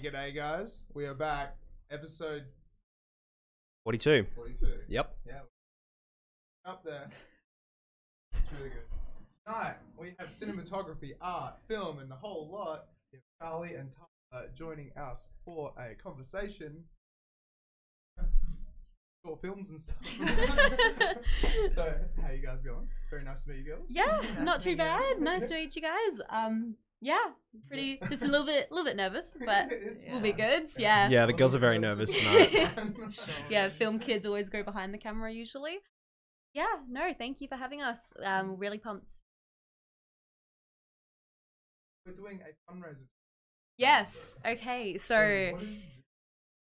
G'day guys. We are back. Episode 42. 42. Yep. Yeah. Up there. It's really good. Tonight we have cinematography, art, film, and the whole lot. We have Charlie and Tyler joining us for a conversation. Short films and stuff. So, how you guys going? It's very nice to meet you girls. Yeah, not too bad. Nice to meet you guys. Yeah, pretty, just a little bit nervous, but we'll be good. Yeah. Yeah, the girls are very nervous tonight. Yeah, film kids always go behind the camera usually. Yeah, no, thank you for having us. Really pumped. We're doing a fundraiser. Yes. Okay. So.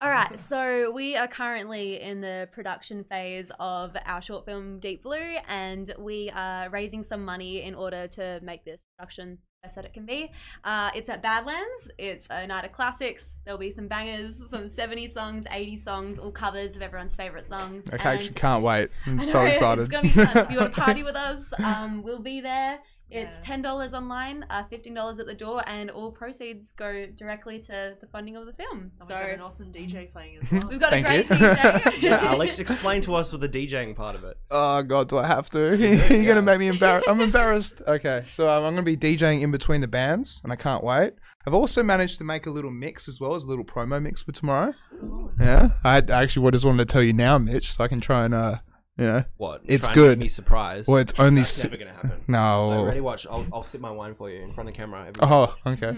All right, so we are currently in the production phase of our short film Deep Blue, and we are raising some money in order to make this production best that it can be. It's at Badlands. It's a night of classics. There'll be some bangers, some 70s songs, 80s songs, all covers of everyone's favorite songs. Okay, I actually can't wait. I'm so excited. It's gonna be fun. If you want to party with us, we'll be there. It's $10 online, $15 at the door, and all proceeds go directly to the funding of the film. And so we've got an awesome DJ playing as well. We've got a great DJ. Yeah, Alex, explain to us with the DJing part of it. Oh god, do I have to? You're gonna make me embarrassed. I'm embarrassed. Okay, so I'm gonna be DJing in between the bands, and I can't wait. I've also managed to make a little mix as well as a little promo mix for tomorrow. Ooh, yeah, I actually just wanted to tell you now, Mitch, so I can try and yeah. What? It's try good. And make me surprised. Well, it's only That's never gonna happen. No. Like, ready? Watch. I'll sip my wine for you in front of camera. Oh, okay.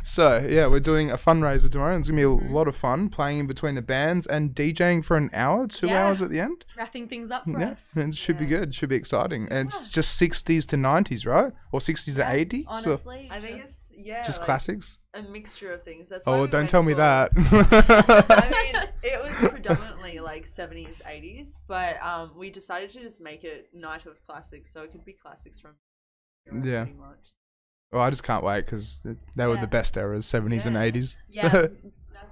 So yeah, we're doing a fundraiser tomorrow. It's gonna be a lot of fun playing in between the bands and DJing for an hour, 2 hours at the end. Wrapping things up for us. It should be good. Should be exciting. And it's just 60s to 90s, right? Or 60s to 80s. Honestly, I think it's just like classics. a mixture of things. That's why Oh, we don't went tell me for- that. I mean, it was predominantly like 70s, 80s, but we decided to just make it night of classics, so it could be classics from Yeah. pretty much. Well, I just can't wait because they were the best eras, 70s and 80s. Yeah.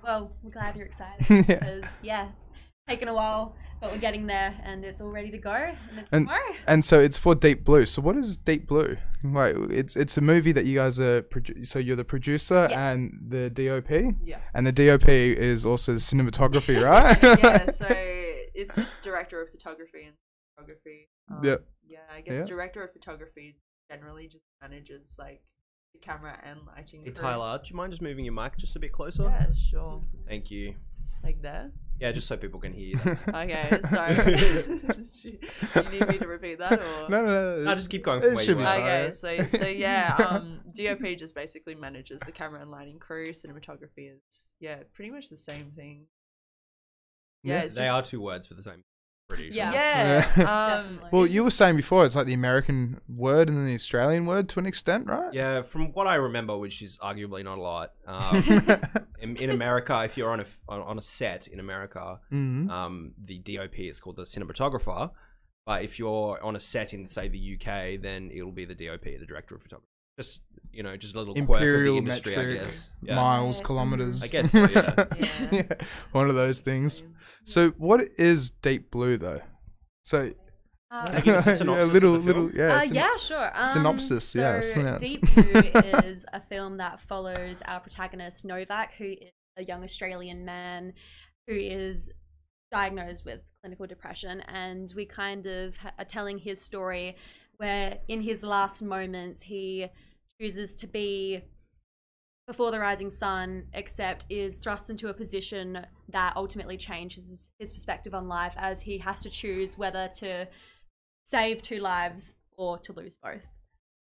Well, we're glad you're excited. Because, it's taken a while, but we're getting there, and it's all ready to go, and it's tomorrow. And so it's for Deep Blue. So what is Deep Blue? Wait, it's a movie that you guys are. So you're the producer and the DOP. Yeah. And the DOP is also the cinematography, right? Yeah. So it's just director of photography and photography. Yeah, I guess director of photography generally just manages like the camera and lighting. Hey Tyler, do you mind just moving your mic just a bit closer? Yeah, sure. Thank you. Like there? Yeah, just so people can hear you. Okay, sorry. Do you need me to repeat that or? No. Just keep going from where you were. Okay, so yeah, DOP just basically manages the camera and lighting crew. Cinematography is pretty much the same thing. Yeah, they are two words for the same. Yeah. Well, you were saying before it's like the American word and then the Australian word to an extent, right? Yeah, from what I remember, which is arguably not a lot. In America, if you're on a set in America, the DOP is called the cinematographer. But if you're on a set in, say, the UK, then it'll be the DOP, the director of photography. just just a little imperial quirk of the industry, metric, I guess. Yeah. miles, kilometers. I guess so, yeah. Yeah, one of those things. So what is Deep Blue though? So Can I give us a synopsis little, of the film? Yeah, sure. Synopsis, so yes. Deep Blue is a film that follows our protagonist Novak, who is a young Australian man who is diagnosed with clinical depression, and we kind of are telling his story where in his last moments he chooses to be before the rising sun, except is thrust into a position that ultimately changes his perspective on life, as he has to choose whether to save 2 lives or to lose both.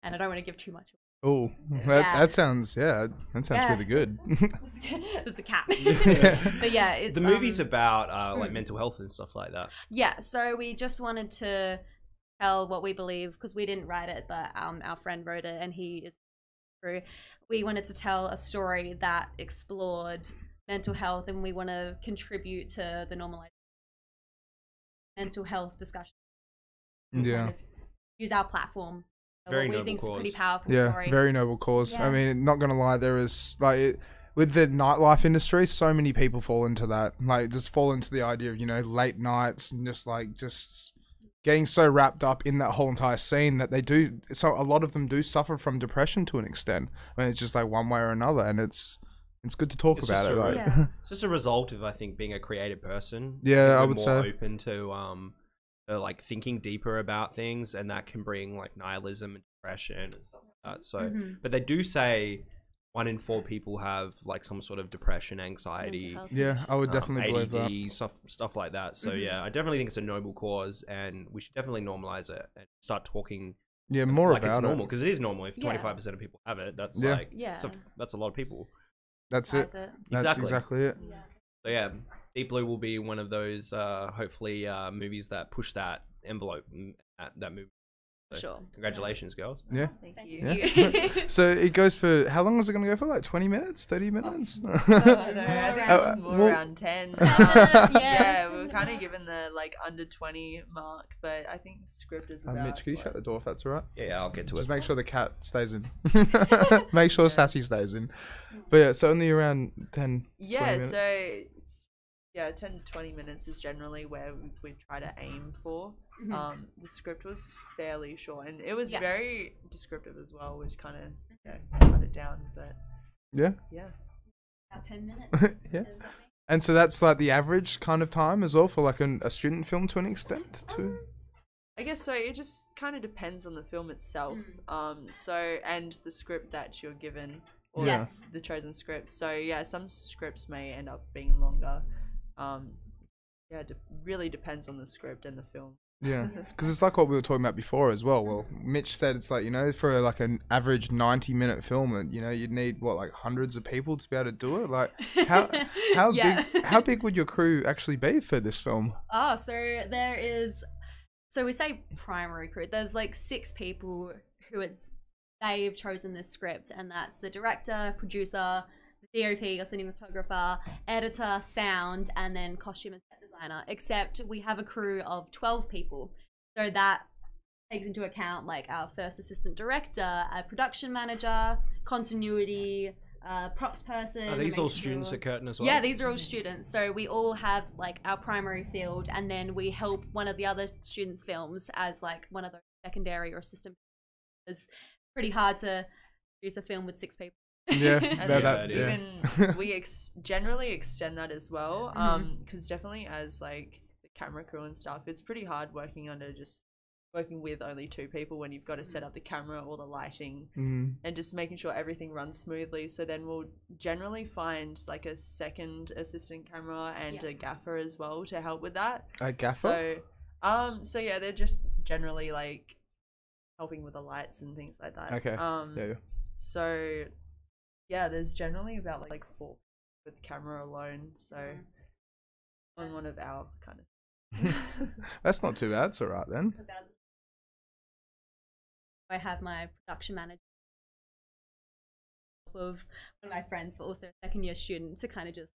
And I don't want to give too much. Oh, that sounds really good. There's the cat. Yeah. But yeah, it's The movie's about like mental health and stuff like that. Yeah, so we just wanted to tell what we believe, because we didn't write it, but our friend wrote it, and he is through. We wanted to tell a story that explored mental health, and we want to contribute to the normalized mental health discussion. Yeah. Kind of use our platform. Very what we noble think is a cause. pretty powerful Yeah, story. very noble cause. Yeah. I mean, not gonna lie, there is like with the nightlife industry, so many people fall into that. Like, just fall into the idea of late nights and just getting so wrapped up in that whole entire scene that they do. So a lot of them do suffer from depression to an extent, when it's just like one way or another, and it's good to talk It's about just it, a- right? Yeah. It's just a result of, I think, being a creative person. Yeah, I We're would more say. open to like thinking deeper about things, and that can bring like nihilism and depression and stuff like that. So, but they do say 1 in 4 people have like some sort of depression, anxiety, Mental health. Yeah, I would definitely believe that. ADD, stuff like that. So yeah, I definitely think it's a noble cause, and we should definitely normalize it and start talking Yeah, more like it's about normal, it. because it is normal. If Yeah. 25% of people have it, that's Yeah. like Yeah. that's a lot of people. That's it. That's it. That's Exactly. exactly it. Yeah. So yeah, Deep Blue will be one of those hopefully movies that push that envelope, that movie. So, Sure. congratulations, girls. Yeah. Thank Thank you. Yeah. So it goes for, how long is it going to go for? Like 20 minutes? 30 minutes? No, I think Oh, it's more well- around 10. Yeah. Yeah, we were kind of given the like under 20 mark, but I think script is about. Mitch, can you shut the door if that's alright? Yeah, I'll get to Just it. make sure the cat stays in. Make sure Sassy stays in. But yeah, so only around 10, 20 Yeah, minutes. so it's, 10 to 20 minutes is generally where we try to aim for. The script was fairly short, and it was Yeah. very descriptive as well, which kind of cut it down. But Yeah. yeah, About 10 minutes. Yeah. And so that's like the average kind of time as well for like a student film to an extent too. I guess so. It just kind of depends on the film itself. So and the script that you're given, or Yeah. Yes. the chosen script. So yeah, some scripts may end up being longer. It really depends on the script and the film. Yeah, because it's like what we were talking about before as well. Well, Mitch said it's like, for like an average 90-minute film, and you'd need what, like hundreds of people to be able to do it. Like how Yeah. how big would your crew actually be for this film? Oh, so there is, so we say primary crew. There's like 6 people who they've chosen this script, and that's the director, producer, the DOP or cinematographer, editor, sound, and then costume and set designer. Except we have a crew of 12 people, so that takes into account like our first assistant director, a production manager, continuity, props person. Are these all make students sure- at Curtin as well? Yeah, these are all students. So we all have like our primary field, and then we help one of the other students' films as like one of those secondary or assistant. It's pretty hard to produce a film with 6 people. Yeah, And it is. even we generally extend that as well, because definitely as like the camera crew and stuff, it's pretty hard working with only 2 people when you've got to set up the camera, all the lighting, and just making sure everything runs smoothly. So then we'll generally find like a second assistant camera and a gaffer as well to help with that. A gaffer? So yeah, they're just generally like helping with the lights and things like that. Okay. Yeah. So yeah, there's generally about like 4 with camera alone. So on one of our kind of. That's not too bad. It's alright then. I have my production manager of one of my friends, but also a 2nd year student, to kind of just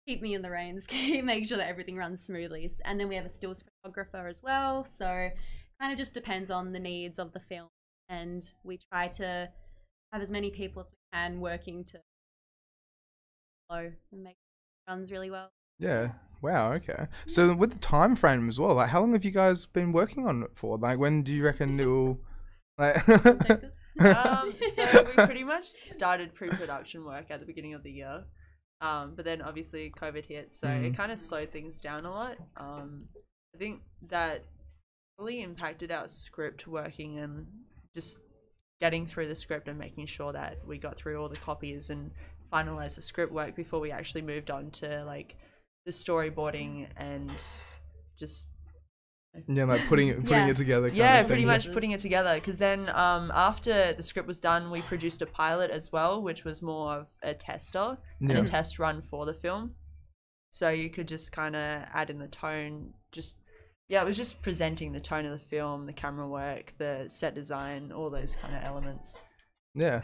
keep me in the reins, make sure that everything runs smoothly. And then we have a stills photographer as well. So kind of just depends on the needs of the film and we try to have as many people as we can working to follow and make runs really well. Yeah. Wow. Okay. So with the time frame as well, like how long have you guys been working on it for? Like when do you reckon it will? Like. So we pretty much started pre-production work at the beginning of the year, but then obviously COVID hit, so it kind of slowed things down a lot. I think that really impacted our script working and just getting through the script and making sure that we got through all the copies and finalized the script work before we actually moved on to like the storyboarding and just like putting it together. Pretty much putting it together, because then after the script was done, we produced a pilot as well, which was more of a tester and a test run for the film, so you could just kind of add in the tone. It was just presenting the tone of the film, the camera work, the set design, all those kind of elements. Yeah.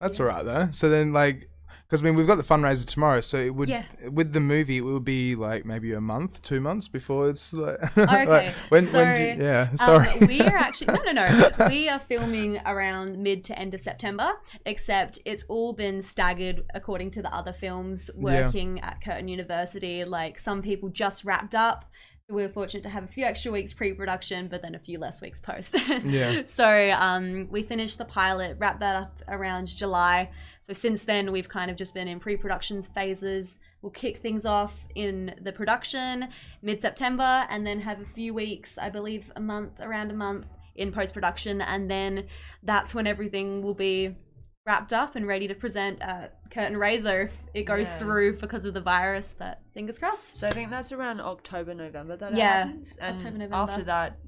That's all right though. So then like, because I mean we've got the fundraiser tomorrow, so it would with the movie it would be like maybe a month, 2 months before it's like. Okay. Like, when do you, sorry. We are actually no. We are filming around mid to end of September, except it's all been staggered according to the other films working at Curtin University. Like some people just wrapped up. So we were fortunate to have a few extra weeks pre-production, but then a few less weeks post. So we finished the pilot, wrapped that up around July. So since then, we've kind of just been in pre-production phases. We'll kick things off in the production mid-September, and then have a few weeks, I believe around a month in post-production. And then that's when everything will be wrapped up and ready to present Curtain Raiser if it goes through because of the virus, but fingers crossed. So I think that's around October, November that happens. And October, November. After that,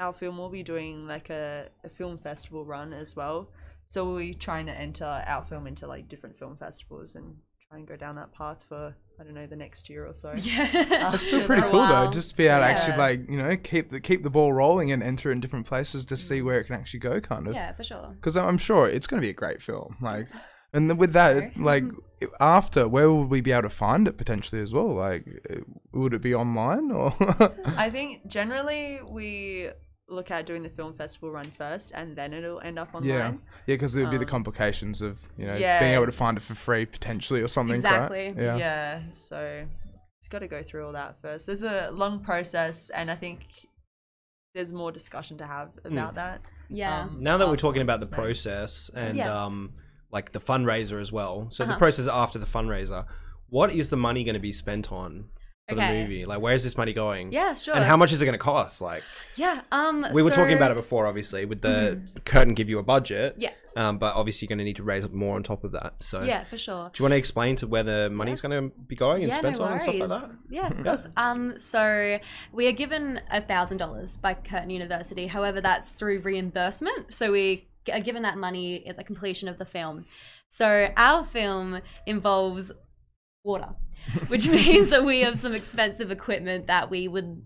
our film will be doing like a film festival run as well. So we'll be trying to enter our film into like different film festivals and try and go down that path for, I don't know, the next year or so. That's still pretty cool though, just to be able to actually like, you know, keep the ball rolling and enter in different places to see where it can actually go, kind of. Yeah, for sure. Because I'm sure it's going to be a great film. Like, and with that, like, after, where will we be able to find it potentially as well? Like, would it be online or? I think generally we look at doing the film festival run first, and then it'll end up online. Yeah, because there'd be the complications of, you know, being able to find it for free potentially or something. Exactly. Right? Yeah. So it's got to go through all that first. There's a long process, and I think there's more discussion to have about that. Yeah. Now that we're talking about the process and like the fundraiser as well. So the process after the fundraiser, what is the money going to be spent on for the movie? Like, where is this money going? Yeah, sure. And how much is it going to cost? Like, we were talking about it before, obviously, with the Curtin give you a budget. Yeah. But obviously, you're going to need to raise more on top of that. So yeah, for sure. Do you want to explain to where the money's going to be going and spent on and stuff like that? Yeah, of course. So we are given $1,000 by Curtin University. However, that's through reimbursement. So we are given that money at the completion of the film. So our film involves water, which means that we have some expensive equipment that we would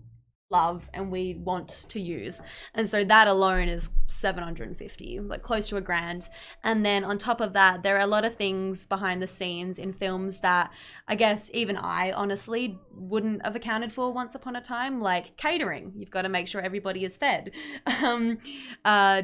love and we want to use, and so that alone is $750, like close to $1,000. And then on top of that, there are a lot of things behind the scenes in films that I guess even I honestly wouldn't have accounted for once upon a time, like catering. You've got to make sure everybody is fed.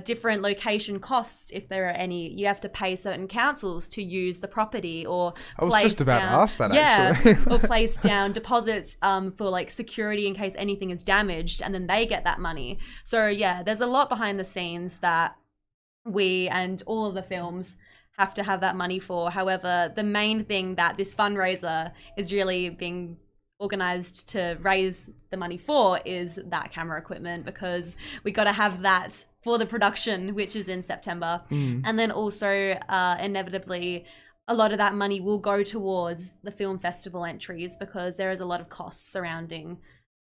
Different location costs, if there are any. You have to pay certain councils to use the property, or I was just about to ask that actually. Or place down deposits for like security in case anything is damaged, and then they get that money. So yeah, there's a lot behind the scenes that we and all of the films have to have that money for. However, the main thing that this fundraiser is really being organized to raise the money for is that camera equipment, because we got to have that for the production, which is in September. And then also inevitably a lot of that money will go towards the film festival entries, because there is a lot of costs surrounding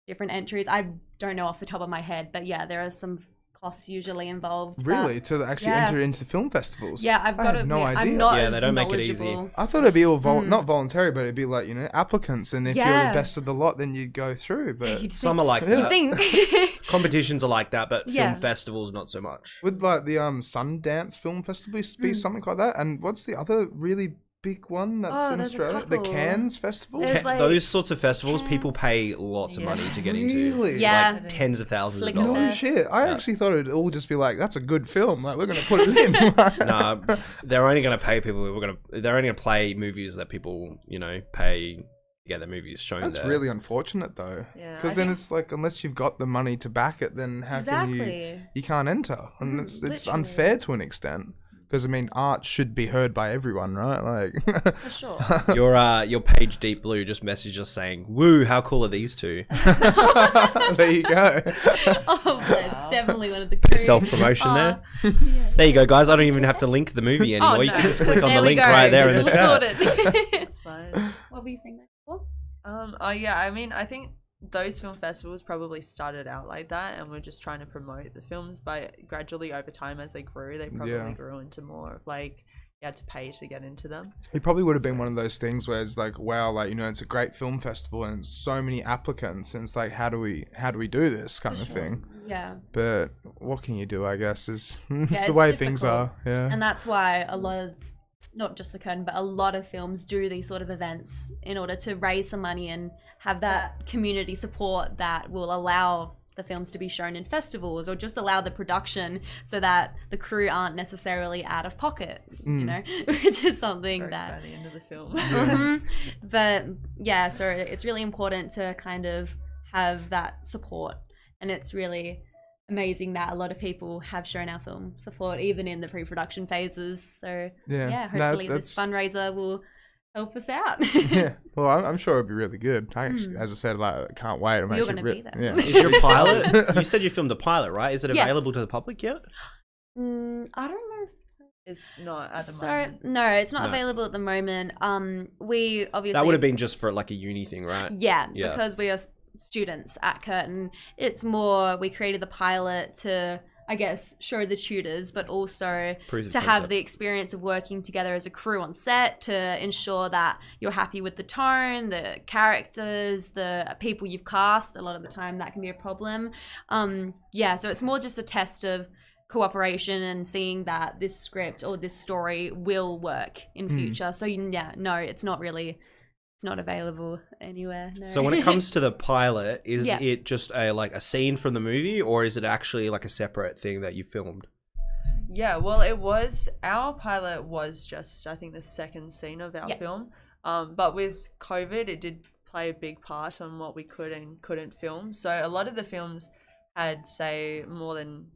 different entries. I don't know off the top of my head, but yeah, there are some costs usually involved. Really? To actually enter into film festivals? Yeah, I've got to admit, I'm not they don't make it easy. I thought it'd be all not voluntary, but it'd be like, you know, applicants, and if you're the best of the lot, then you'd go through. But some are like that. You'd think. Competitions are like that, but film festivals not so much. Would like the Sundance Film Festival be something like that? And what's the other really big one that's Oh, in there's a Australia? The couple. Cairns Festival? There's like Those sorts of festivals, Cairns. people pay lots of money to get into. Really? Yeah. Like tens of thousands of Flicker No dollars. Fest. shit. I Yeah. actually thought it'd all just be like, that's a good film. Like, we're going to put it in. Nah, they're only going to pay people. They're only going to play movies that people, pay to get their movies shown That's there. really unfortunate, though. Yeah, Because I then think- it's like, unless you've got the money to back it, then how can Exactly. you can't enter? And it's literally. unfair to an extent. Because, I mean, art should be heard by everyone, right? Like, For sure. Your page Deep Blue just messaged us saying, "Woo, how cool are these two?" there you go. Oh, that's definitely one of the crew. Self-promotion there. There you go, guys. I don't even have to link the movie anymore. Oh, You no. can just click on There the we link go. right there in the It's chat. sorted. It's fine. What were you saying there before? Oh yeah, I mean, I think those film festivals probably started out like that, and we're just trying to promote the films. But gradually, over time, as they grew, they probably Yeah. grew into more of like you had to pay to get into them. It probably would have been one of those things where it's like, wow, like, it's a great film festival and it's so many applicants, and it's like, how do we do this kind of thing? Yeah. But what can you do? I guess is it's Yeah, the it's way things difficult. are. Yeah. And that's why a lot of, not just the Curtain, but a lot of films do these sort of events in order to raise some money and have that community support that will allow the films to be shown in festivals, or just allow the production so that the crew aren't necessarily out of pocket, which is something Broke that by the end of the film. Mhm. But yeah, so it's really important to kind of have that support, and it's really amazing that a lot of people have shown our film support even in the pre-production phases. So Yeah. No, hopefully this fundraiser will help us out. Yeah. Well, I'm sure it'll be really good. I actually, as I said, like, I can't wait. I'm You're actually gonna be there. Yeah. Is your pilot? You said you filmed the pilot, right? Is it Yes. available to the public yet? I don't know if It's not at the so. moment. No, it's not No. available at the moment. We obviously That would have been just for like a uni thing, right? Yeah, Yeah. because we are students at Curtin. It's more, we created the pilot to, I guess, show the tutors, but also Proof of to have concept. the experience of working together as a crew on set, to ensure that you're happy with the tone, the characters, the people you've cast. A lot of the time that can be a problem. Yeah, so it's more just a test of cooperation and seeing that this script or this story will work in future. So yeah, no, it's not available anywhere. No. So when it comes to the pilot, is Yeah. it just a scene from the movie, or is it actually like a separate thing that you filmed? Yeah, well, our pilot was just, I think, the second scene of our Yeah. film. But with COVID, it did play a big part on what we could and couldn't film. So a lot of the films had, say, more than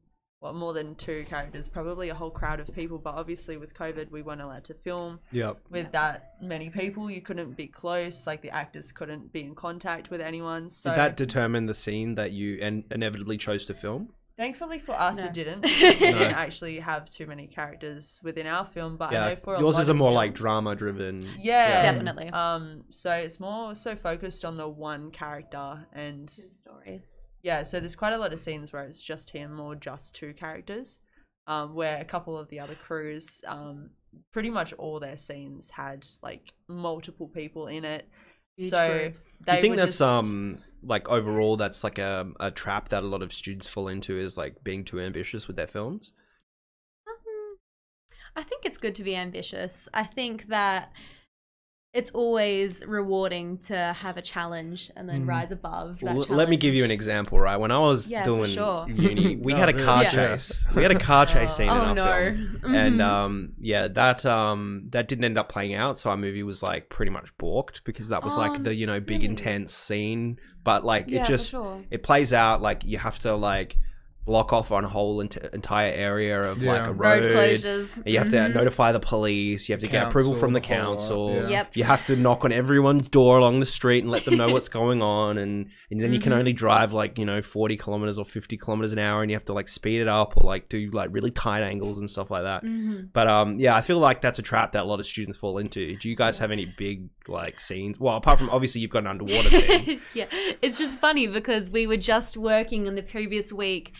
2 characters, probably a whole crowd of people. But obviously with COVID, we weren't allowed to film Yep. with that many people. You couldn't be close, like the actors couldn't be in contact with anyone. So Did that determine the scene that you inevitably chose to film? thankfully for us, No. it didn't. We didn't actually have too many characters within our film, but I Yeah, know for yours lot is a of more like films- drama driven. Yeah, Definitely. So it's more so focused on the one character, and story. yeah, so there's quite a lot of scenes where it's just him or just 2 characters, where a couple of the other crews, pretty much all their scenes had like multiple people in it. Huge so groups. Do they you think were that's just- like overall that's like a trap that a lot of students fall into, is like being too ambitious with their films? I think it's good to be ambitious. I think that it's always rewarding to have a challenge and then rise above that Well, let me give you an example, right? When I was Yeah, for doing sure. uni, we Oh, had a really? car Yeah. chase. We had a car chase scene in Oh, our no. film, and yeah, that didn't end up playing out. So our movie was like pretty much balked, because that was like the big really? intense scene. But like Yeah, it for just sure. it plays out like you have to like block off on a whole entire area of like Yeah. a road road. closures. You have to notify the police. You have to get approval from the Council, the whole lot, council. yeah. Yep. You have to knock on everyone's door along the street and let them know what's going on. And then you can only drive like, 40 kilometers or 50 kilometers an hour, and you have to like speed it up or like do like really tight angles and stuff like that. But yeah, I feel like that's a trap that a lot of students fall into. Do you guys have any big like scenes? Well, apart from obviously you've got an underwater thing. Yeah, it's just funny because we were just working in the previous week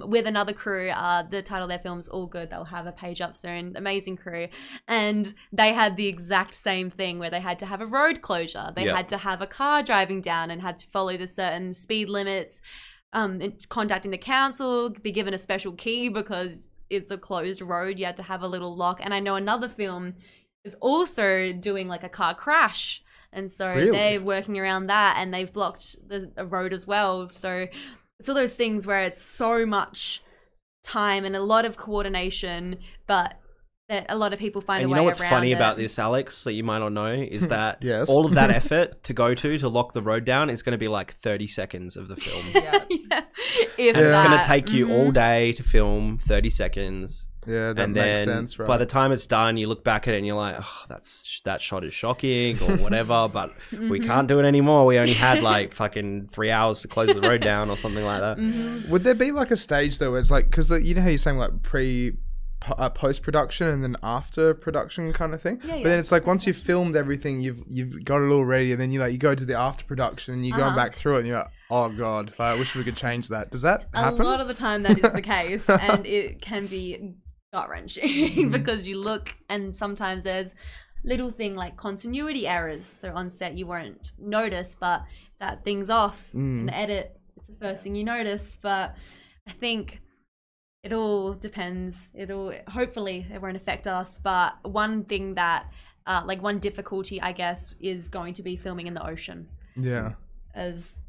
with another crew. The title of their film is All Good. They'll have a page up soon. Amazing crew. And they had the exact same thing where they had to have a road closure. They Yeah. had to have a car driving down and had to follow the certain speed limits, contacting the council, be given a special key because it's a closed road. You had to have a little lock. And I know another film, is also doing like a car crash. And so Really? they're working around that, and they've blocked a road as well. So it's all those things where it's so much time and a lot of coordination, but that a lot of people find a way around it. And you know what's funny about this, Alex, that you might not know, is that Yes. all of that effort to go to lock the road down is going to be like 30 seconds of the film. Yeah. Yeah. If And it's going that. to take you all day to film 30 seconds. Yeah, that And makes then sense, right? by the time it's done, you look back at it and you're like, oh, that shot is shocking or whatever, but we can't do it anymore. We only had like fucking 3 hours to close the road down or something like that. Would there be like a stage though, where it's like, because you know how you're saying like post production and then after production kind of thing, Yeah, but then it's like once you've filmed everything, you've got it all ready, and then you go to the after production and you're going back through it, and you're like, oh god, I wish we could change that. Does that happen? A lot of the time that is the case, and it can be gut-wrenching because you look and sometimes there's little thing like continuity errors. So on set you won't notice, but that thing's off in the edit. It's the first thing you notice. But I think it all depends. Hopefully it won't affect us. But one thing that, like one difficulty, I guess, is going to be filming in the ocean. Yeah, As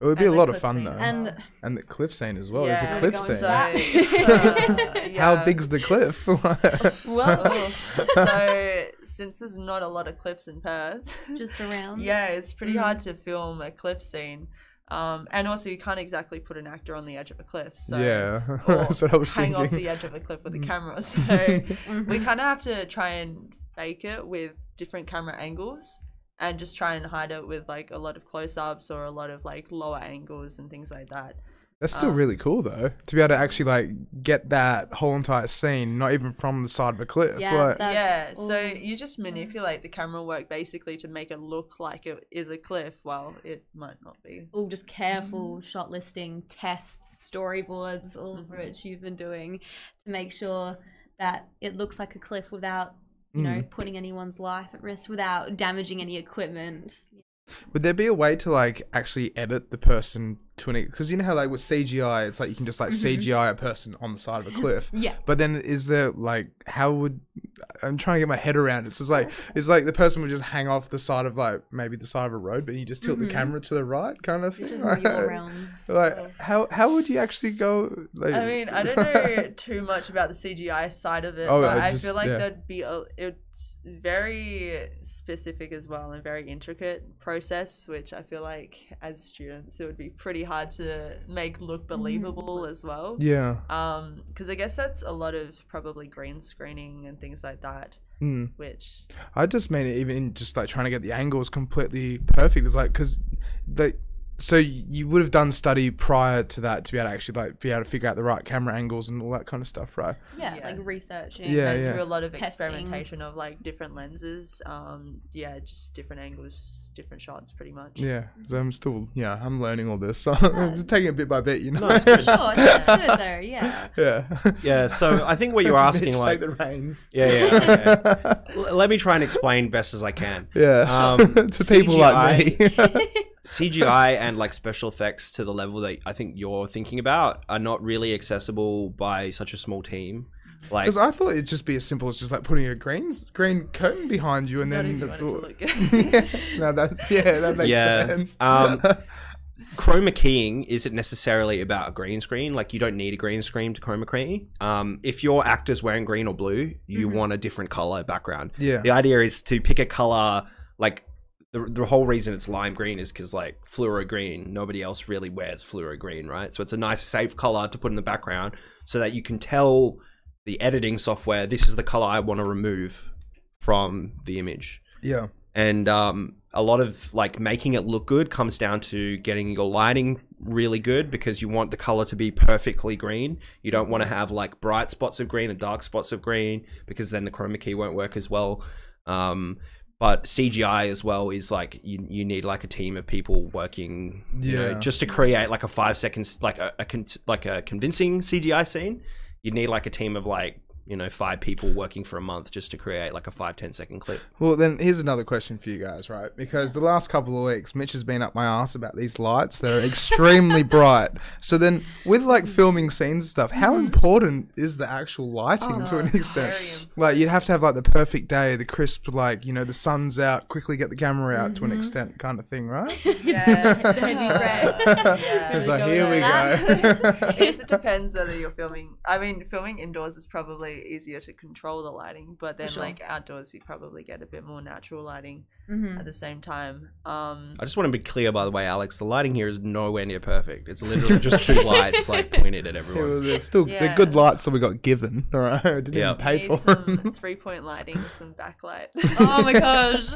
it would be And a the lot of cliff fun scene though, as and the cliff scene as well. Yeah, There's a cliff going scene. so- How yeah. big's the cliff? well, So since there's not a lot of cliffs in Perth, just around. yeah, it's pretty hard to film a cliff scene. And also you can't exactly put an actor on the edge of a cliff. So Yeah, or that's what I was hang off thinking. the edge of a cliff with a camera. So we kind of have to try and fake it with different camera angles and just try and hide it with like a lot of close-ups or a lot of like lower angles and things like that. That's still really cool though, to be able to actually like get that whole entire scene, not even from the side of a cliff. Yeah, like, That's Yeah, so all- you just manipulate the camera work basically to make it look like it is a cliff while it might not be. all just careful shot listing, tests, storyboards, all of which you've been doing to make sure that it looks like a cliff without, you know, putting anyone's life at risk, without damaging any equipment. would there be a way to like actually edit the person to an, because you know how like with CGI, it's like you can just like CGI a person on the side of a cliff. Yeah. But then is there like, how would, I'm trying to get my head around it. So it's like the person would just hang off the side of like maybe the side of a road, but you just tilt the camera to the right kind of thing. This is more your realm. Like how would you actually go? Like, I mean, I don't know too much about the CGI side of it, Oh, but I I just- feel like yeah. that'd be it's very specific as well and very intricate process, which I feel like as students it would be pretty hard to make look believable as well. yeah. Because I guess that's a lot of probably green screening and things like that, which I just mean it even just like trying to get the angles completely perfect. It's like, because so you would have done study prior to that to be able to actually like be able to figure out the right camera angles and all that kind of stuff, right? Yeah, Yeah. like researching. Yeah, and yeah. through a lot of Testing. experimentation of like different lenses, just different angles, different shots pretty much. Yeah, so I'm learning all this, so it's taking it bit by bit, you know. No, it's good. Sure, that's good though, yeah. Yeah. Yeah, so I think what you were asking, Mitch, like, take the reins. yeah, okay. Let me try and explain best as I can. Yeah. Um, To people like me. CGI and like special effects to the level that I think you're thinking about are not really accessible by such a small team. Like, Because I thought it'd just be as simple as just like putting a green curtain behind you and Not then if you want it to look yeah. No, that makes sense. chroma keying isn't necessarily about a green screen. Like, you don't need a green screen to chroma key. If your actor's wearing green or blue, you want a different color background. Yeah. The idea is to pick a color, like the whole reason it's lime green is because like fluoro green, nobody else really wears fluoro green, right? So it's a nice safe color to put in the background so that you can tell the editing software, this is the color I want to remove from the image. Yeah. And a lot of like making it look good comes down to getting your lighting really good, because you want the color to be perfectly green. You don't want to have like bright spots of green and dark spots of green, because then the chroma key won't work as well. But CGI as well is like you need like a team of people working, you know, just to create like a 5 seconds, like a convincing CGI scene. You need like a team of like you know, 5 people working for a month just to create like a 5-10 second clip. Well, then here's another question for you guys, right? Because the last couple of weeks, Mitch has been up my ass about these lights that are extremely bright. So then, with like filming scenes and stuff, how important is the actual lighting to an extent? Like, you'd have to have like the perfect day, the crisp, like, you know, the sun's out, quickly get the camera out to an extent kind of thing, right? Yeah. Yeah. It's like, here we go. I guess it depends whether you're filming. I mean, filming indoors is probably easier to control the lighting, but then like outdoors you probably get a bit more natural lighting at the same time. I just want to be clear, by the way, Alex, the lighting here is nowhere near perfect. It's literally just 2 lights like pointed at everyone. They're still they're good lights that we got given, all right? I didn't even pay for some them. 3-point lighting, some backlight. Oh my gosh.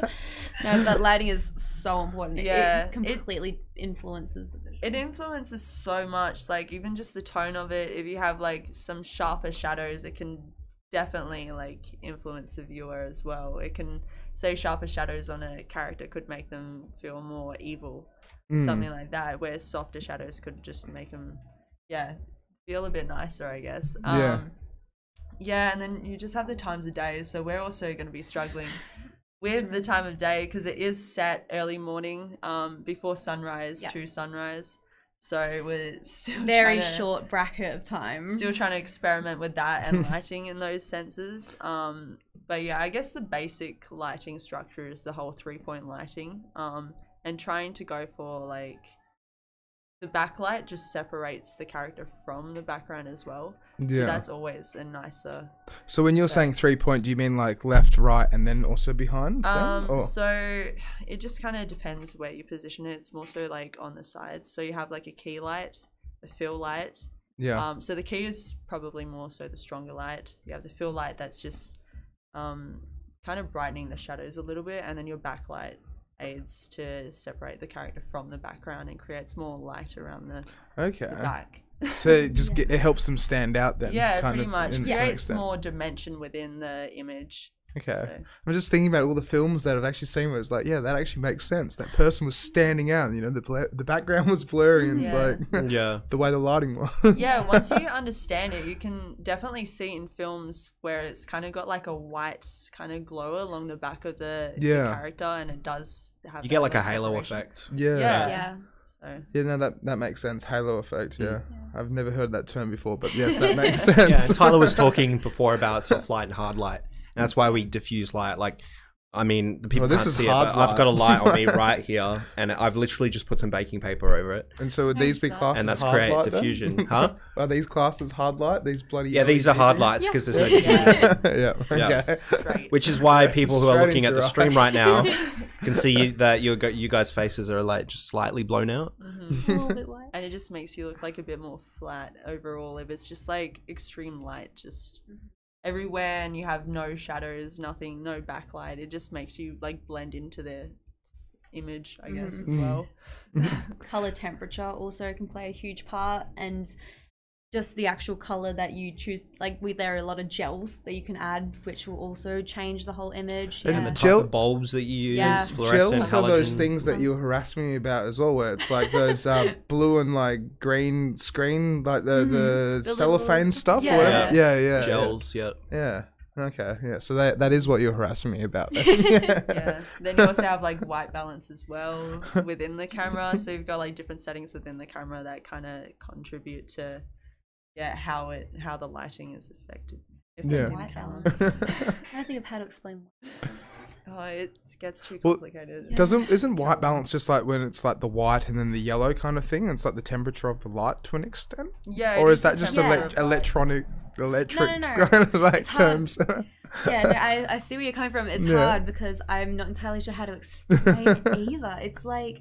No, but lighting is so important. Yeah, It completely influences the visual. It influences so much, like even just the tone of it. If you have like some sharper shadows, it can definitely like influence the viewer as well. It can say sharper shadows on a character could make them feel more evil, something like that, where softer shadows could just make them feel a bit nicer, I guess. Yeah, and then you just have the times of day, so we're also going to be struggling with the time of day because it is set early morning, before sunrise to sunrise. So we're still very short bracket of time. Still trying to experiment with that and lighting in those senses. But yeah, I guess the basic lighting structure is the whole 3-point lighting. And trying to go for like the backlight just separates the character from the background as well. So that's always a nicer. So when you're saying 3-point, do you mean like left, right, and then also behind? So it just kind of depends where you position it. It's more so like on the sides. So you have like a key light, a fill light. Yeah. So the key is probably more so the stronger light. You have the fill light that's just kind of brightening the shadows a little bit, and then your backlight aids to separate the character from the background and creates more light around the back. So it just it helps them stand out then. Yeah, kind pretty of, much. in Creates more dimension within the image. Okay. So. I'm just thinking about all the films that I've actually seen where it's like, yeah, that actually makes sense. That person was standing out, you know, the background was blurry and it's like the way the lighting was. Yeah, once you understand it, you can definitely see in films where it's kind of got like a white kind of glow along the back of the character, and it does have you get like a halo effect. Yeah. Yeah, no, that makes sense. Halo effect, I've never heard that term before, but yes, that makes sense. Yeah, and Tyler was talking before about soft light and hard light. And that's why we diffuse light. Like, I mean, the people can't see it, but I've got a light on me right here, and I've literally just put some baking paper over it. And so would these be classes and that's hard create light diffusion. Then? Huh? Are these classes hard light? These bloody these are hard lights because there's no diffusion. Okay. Which is why people who are looking at the stream right now can see that you guys' faces are like just slightly blown out. A little bit white. And it just makes you look like a bit more flat overall if it's just like extreme light just everywhere and you have no shadows, nothing, no backlight. It just makes you like blend into the image, I guess, as well. Color temperature also can play a huge part, and just the actual color that you choose. Like there are a lot of gels that you can add, which will also change the whole image. And the type of bulbs that you use, fluorescent, gels are those things that you were harassing me about as well, where it's like those blue and like green screen, like the cellophane stuff. Or whatever. Yeah. Gels, yeah. Okay, yeah. So that is what you're harassing me about. Then. Yeah. Then you also have like white balance as well within the camera. So you've got like different settings within the camera that kind of contribute to how the lighting is affected. White balance. I don't think of how to explain white balance. Oh, it gets too complicated. Isn't white balance just like when it's like the white and then the yellow kind of thing? It's like the temperature of the light to an extent. Yeah. Or is that just electric kind of like terms? I see where you're coming from. It's hard because I'm not entirely sure how to explain it either. It's like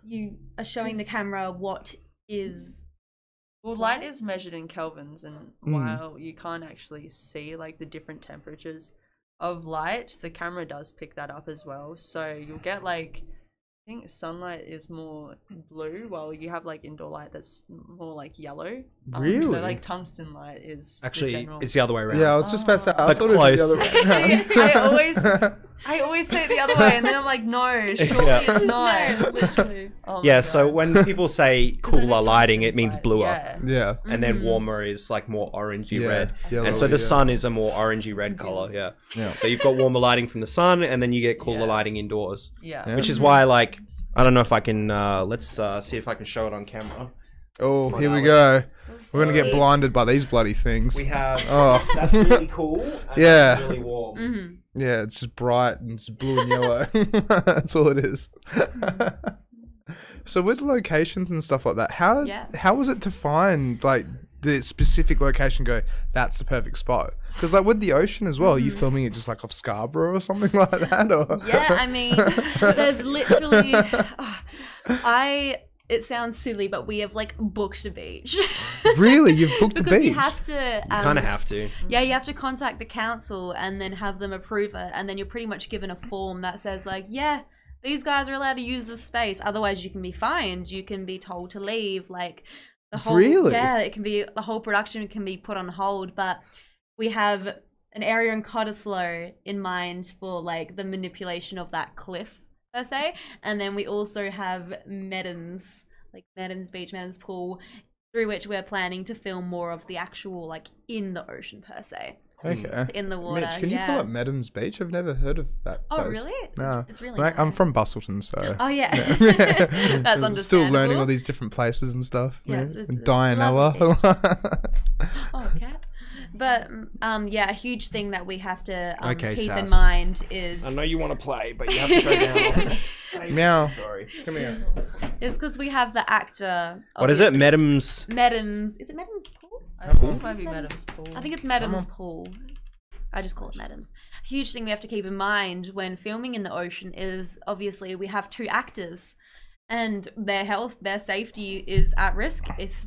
you are showing the camera what is. Well, light is measured in kelvins, and while you can't actually see like the different temperatures of light, the camera does pick that up as well. So you'll get like, I think sunlight is more blue, while you have like indoor light that's more like yellow. Really? So like tungsten light is Actually, the general. it's the other way around. Yeah, I was just about to say, I But thought it was the close. other way around. I always say it the other way, and then I'm like, no, surely Yeah. it's not. No, literally. Oh my Yeah, so God. when people say cooler Because lighting, it tungsten's means like- bluer. Yeah. Yeah. And then warmer is like more orangey Yeah, red. yellowy, And so the yeah. sun is a more orangey red color. Yeah. Yeah. So you've got warmer lighting from the sun, and then you get cooler Yeah. lighting indoors. Yeah. Yeah. Which is why, like, I don't know if I can. Let's see if I can show it on camera. Oh, Come here on, we Alex. go. We're gonna get blinded by these bloody things. We have. Oh. That's really cool. And Yeah. That's really warm. Yeah, it's just bright and it's blue and yellow. That's all it is. So with locations and stuff like that, how was it to find like the specific location? Go, that's the perfect spot. Because like with the ocean as well, are you filming it just like off Scarborough or something like that? Or Yeah, I mean, there's literally. It sounds silly, but we have like booked a beach. Really, you've booked a Because beach. you have to. You kind of have to. Yeah, you have to contact the council and then have them approve it, and then you're pretty much given a form that says like, yeah, these guys are allowed to use this space. Otherwise, you can be fined. You can be told to leave. Like the whole. Really? Yeah, it can be the whole production can be put on hold. But we have an area in Cottesloe in mind for like the manipulation of that cliff per se, and then we also have Medham's Beach, Medham's Pool, through which we're planning to film more of the actual like in the ocean per se. Okay. In the water. Mitch, can you pull up Medham's Beach? I've never heard of that place. Oh really? No. It's really Like, nice. I'm from Bustleton, so. Oh yeah. That's understandable. Still learning all these different places and stuff. Yeah, Yeah, it's and Dianella. Oh cat. But yeah, a huge thing that we have to Okay, keep in Sass. mind is I know you want to play, but you have to go down. Meow. Sorry. Come here. is because we have the actor. What is it? obviously- Medham's. Is it Medham's Pool? I think it might be Madam's Pool. I think it's Medham's Pool. I just call it Medham's. A huge thing we have to keep in mind when filming in the ocean is obviously we have 2 actors and their health, their safety is at risk if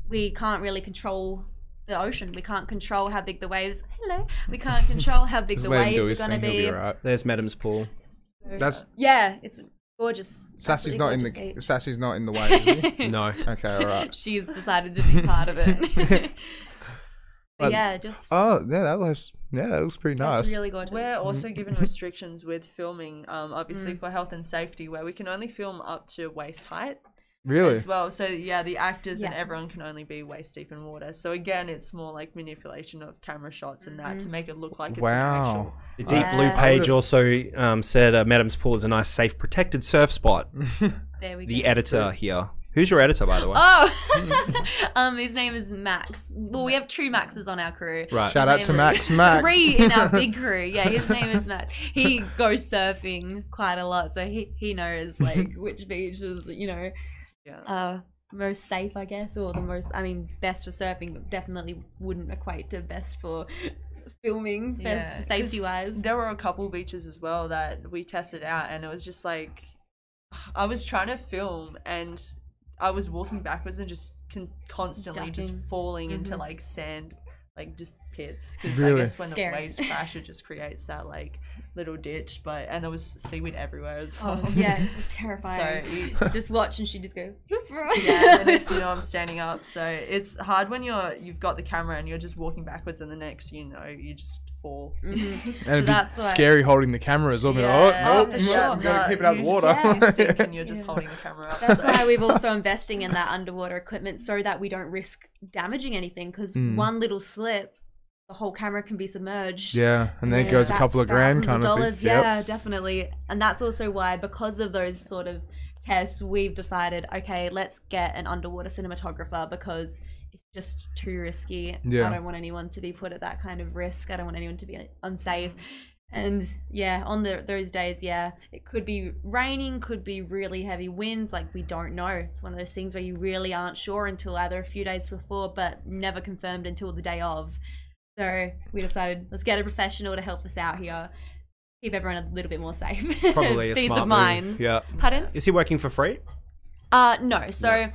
we can't really control the ocean. We can't control how big the waves. Hello. We can't control how big Just the let him do waves his are going thing. to He'll be. be alright. There's Medham's Pool. That's Yeah, it's gorgeous. Sassy's Absolutely not in gorgeous the beach. Sassy's not in the way, is he? No. Okay, alright. She's decided to be part of it. But- yeah, just Oh, yeah, that looks pretty nice. it's really gorgeous. We're also given restrictions with filming, obviously for health and safety, where we can only film up to waist height Really? as well. So yeah, the actors and Yeah. everyone can only be waist deep in water. So again, it's more like manipulation of camera shots and that to make it look like it's an Wow. actual. The Deep Yeah. Blue page also said Medham's Pool is a nice, safe, protected surf spot. There we The go. editor here. Who's your editor, by the way? Oh, his name is Max. Well, we have 2 Maxes on our crew. Right. Shout out His to name is- Max. 3 in our big crew. Yeah, his name is Max. He goes surfing quite a lot, so he knows like which beach is Yeah. most safe, I guess, or the most. I mean, best for surfing, but definitely wouldn't equate to best for filming, best safety 'cause wise. There were a couple beaches as well that we tested out, and it was just like I was trying to film and I was walking backwards and just constantly just Ducking. falling into like sand, like just pits. Because Really? I guess when Scary. the waves crash, it just creates that like little ditch. And there was seaweed everywhere as well. Oh, yeah, it was terrifying. So you, Just watch and she just go. yeah, and the next thing you know, I'm standing up. So it's hard when you've got the camera and you're just walking backwards, and the next you know, you just fall. And So it'd that's be why- scary holding the camera as well. Be like, Yeah. oh, Oh, for nope, sure. gotta keep it out of the you water. Yeah. You sink and you're just Yeah. holding the camera up. That's so. why we've also investing in that underwater equipment so that we don't risk damaging anything. Because one little slip, the whole camera can be submerged. Yeah, and then it goes a That's couple of grand thousands kind of dollars. thing. Yep. Yeah, definitely. And that's also why, because of those sort of tests, we've decided, okay, let's get an underwater cinematographer because it's just too risky. Yeah. I don't want anyone to be put at that kind of risk. I don't want anyone to be unsafe. And yeah, on those days, yeah, it could be raining, could be really heavy winds. Like, we don't know. It's one of those things where you really aren't sure until either a few days before, but never confirmed until the day of. So we decided, let's get a professional to help us out here, keep everyone a little bit more safe. Probably a Peace smart of move. mind. Yeah. Pardon? Is he working for free? No. So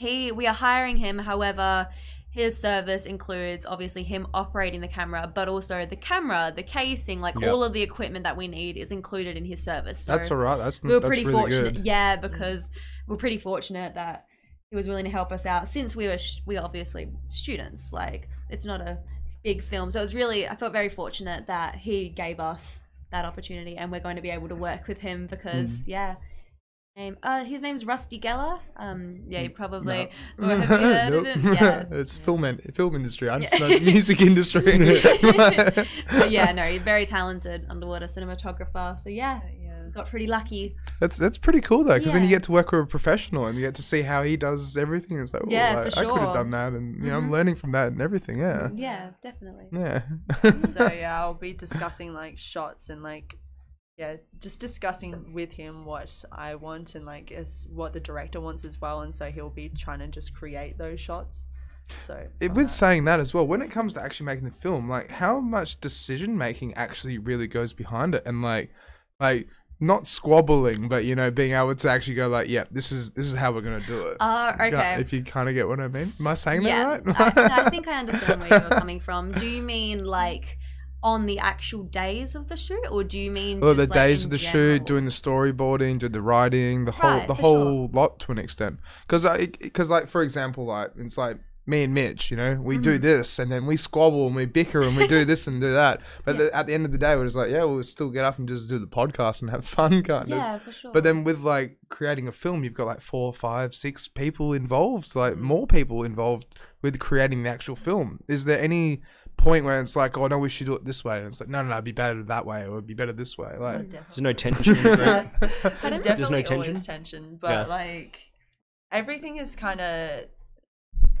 we are hiring him. However, his service includes obviously him operating the camera, but also the camera, the casing, like all of the equipment that we need is included in his service. So That's all right. we were That's pretty really fortunate, good. yeah, because we're pretty fortunate that he was willing to help us out since we were obviously students. Like, it's not a big film, so it was really, I felt very fortunate that he gave us that opportunity, and we're going to be able to work with him because his name's Rusty Geller. Yeah, you probably have you heard of him? Yeah, It's film industry. I just know music industry. but yeah, no, he's very talented underwater cinematographer. So yeah, got pretty lucky. That's pretty cool though, because then you Yeah. get to work with a professional and you get to see how he does everything. It's like, oh, Yeah, like, for I could have sure. done that, and you know, I'm learning from that and everything. Yeah, Yeah, definitely. yeah. So yeah, I'll be discussing like shots and like just discussing with him what I want and like what the director wants as well, and so he'll be trying to just create those shots. So With saying that as well, when it comes to actually making the film, like how much decision making actually really goes behind it, and like not squabbling, but you know, being able to actually go like, yeah, this is how we're gonna do it. Okay. If you kind of get what I mean. Am I saying Yeah, that right? I think I understand where you're coming from. Do you mean like on the actual days of the shoot, or do you mean Well, the just, like, days in of the general? shoot, doing the storyboarding, doing the writing, the Right, for whole lot to an extent. Because like for example, like it's like me and Mitch, you know, we do this and then we squabble and we bicker and we do this and do that. But at the end of the day, we're just like, yeah, we'll still get up and just do the podcast and have fun, kind of. Yeah, for sure. But then with like creating a film, you've got like 4, 5, 6 people involved, like more people involved with creating the actual film. Is there any point where it's like, oh no, we should do it this way, and it's like, no, it'd be better that way, or it'd be better this way? Like, There's no tension. Right? There's definitely tension? always tension, but like everything is kind of,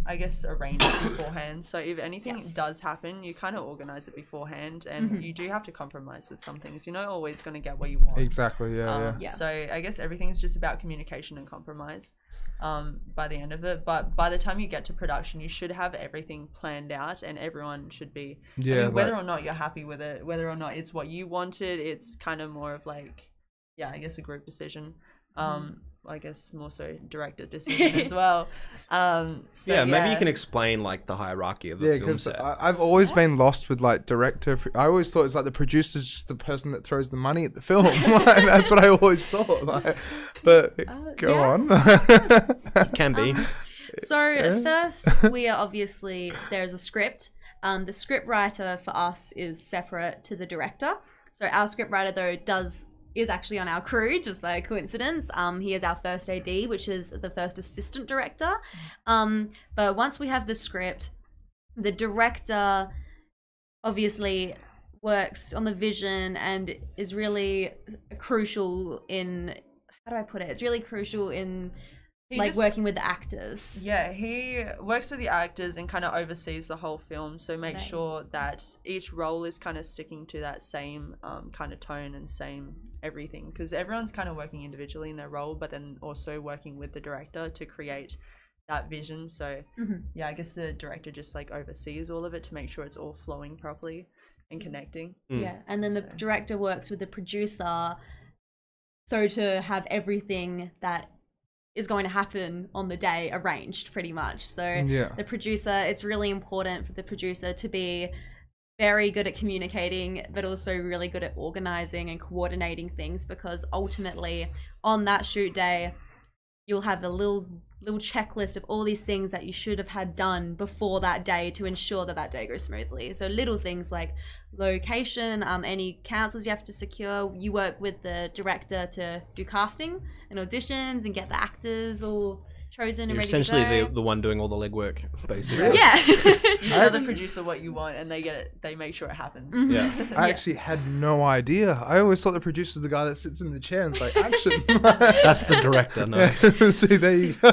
I guess, arranged beforehand. So if anything does happen, you kind of organize it beforehand, and you do have to compromise with some things. You're not always going to get what you want. exactly, yeah. So I guess everything is just about communication and compromise by the end of it. But by the time you get to production, you should have everything planned out, and everyone should be, Yeah, I mean, whether like- or not you're happy with it, whether or not it's what you wanted, it's kind of more of like, I guess a group decision. I guess more so director decision as well. So Maybe you can explain like the hierarchy of the film because set. I've always been lost with like director. I always thought it's like the producer's just the person that throws the money at the film. Like, that's what I always thought. Like, but go on. It can be. So first, we are obviously, there's a script. The script writer for us is separate to the director. So our script writer though is actually on our crew just by coincidence. He is our first AD, which is the first assistant director. But once we have the script, the director obviously works on the vision and is really crucial in, how do I put it? It's really crucial in working with the actors. Yeah, he works with the actors and kind of oversees the whole film. So make sure that each role is kind of sticking to that same kind of tone and same everything. Because everyone's kind of working individually in their role, but then also working with the director to create that vision. So I guess the director just like oversees all of it to make sure it's all flowing properly and connecting. Yeah, and then the director works with the producer so to have everything that is going to happen on the day arranged pretty much. So the producer, it's really important for the producer to be very good at communicating, but also really good at organizing and coordinating things, because ultimately on that shoot day, you'll have a little checklist of all these things that you should have had done before that day to ensure that that day goes smoothly. So little things like location, any councils you have to secure. You work with the director to do casting and auditions and get the actors all chosen and You're ready to essentially go. the one doing all the legwork, basically. Yeah. You tell the producer what you want, and they get it. They make sure it happens. Yeah. I actually had no idea. I always thought the producer's the guy that sits in the chair and it's like, action. That's the director, no. See, there you go.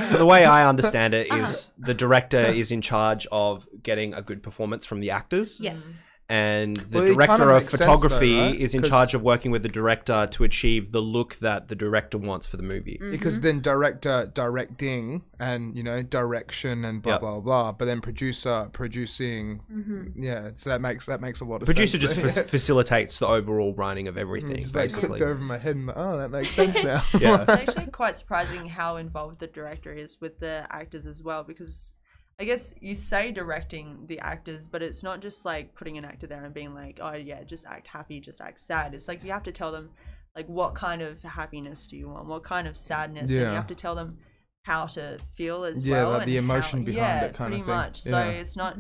So the way I understand it is the director is in charge of getting a good performance from the actors. Yes. And the Well, it director kinda of makes sense photography though, right? is in 'Cause- charge of working with the director to achieve the look that the director wants for the movie. Because then director directing and, you know, direction and blah, Yep. blah, blah. But then producer producing. Yeah, so that makes a lot of Producer sense. just facilitates the overall running of everything, Just like basically. clicked over my head and like, oh, that makes sense now. Yeah. It's actually quite surprising how involved the director is with the actors as well, because I guess you say directing the actors, but it's not just like putting an actor there and being like, oh yeah, just act happy, just act sad. It's like you have to tell them like what kind of happiness do you want, what kind of sadness, and you have to tell them how to feel as well. Yeah, like the emotion behind it kind of thing. Pretty much. So it's not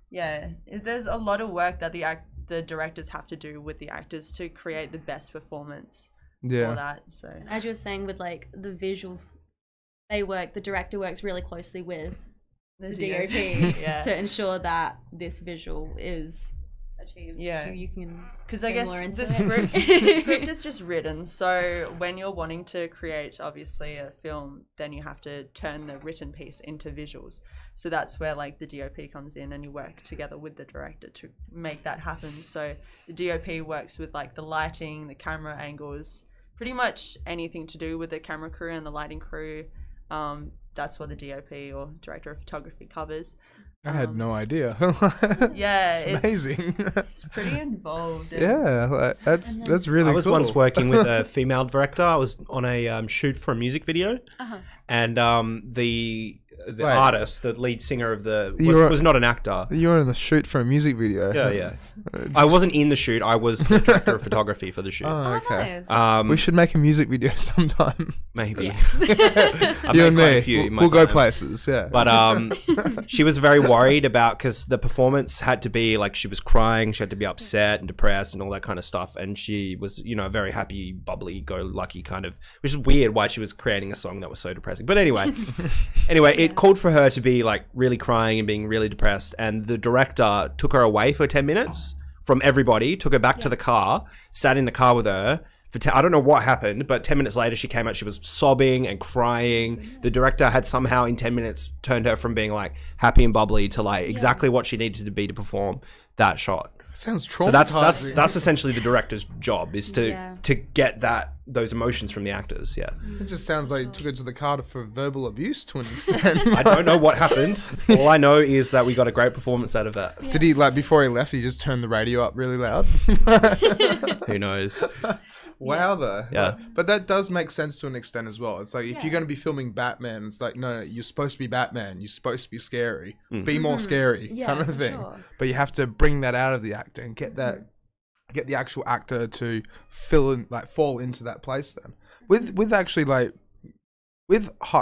there's a lot of work that the directors have to do with the actors to create the best performance for that. So as you were saying with like the visuals, the director works really closely with the DOP to ensure that this visual is achieved. You can, because I guess the script is just written. So when you're wanting to create obviously a film, then you have to turn the written piece into visuals. So that's where like the DOP comes in, and you work together with the director to make that happen. So the DOP works with like the lighting, the camera angles, pretty much anything to do with the camera crew and the lighting crew. That's what the DOP or director of photography covers. I had no idea. It's amazing. It's pretty involved. That's really cool. I was once working with a female director. I was on a shoot for a music video, and the artist, the lead singer of was not an actor. You were in the shoot for a music video. Yeah. I wasn't in the shoot. I was the director of photography for the shoot. Oh, okay. Nice. We should make a music video sometime. Maybe. Yes. You and me. We'll go places. Yeah. But she was very worried about, because the performance had to be like, she was crying, she had to be upset and depressed and all that kind of stuff. And she was, a very happy, bubbly, go lucky kind of, which is weird why she was creating a song that was so depressing. But anyway, it called for her to be like really crying and being really depressed. And the director took her away for 10 minutes from everybody, took her back to the car, sat in the car with her. I don't know what happened, but 10 minutes later she came out, she was sobbing and crying. The director had somehow in 10 minutes turned her from being like happy and bubbly to like exactly what she needed to be to perform that shot. Sounds traumatizing. So that's essentially the director's job, is to get those emotions from the actors. Yeah. It just sounds like you took it to the car for verbal abuse to an extent. I don't know what happened. All I know is that we got a great performance out of that. Yeah. Did he, like, before he left, he just turned the radio up really loud? Who knows? Wow, though. Yeah. But that does make sense to an extent as well. It's like, if you're going to be filming Batman, it's like, no, you're supposed to be Batman. You're supposed to be scary. Be more scary, kind of thing. Sure. But you have to bring that out of the actor and get the actual actor to fall into that place then. With actually, like,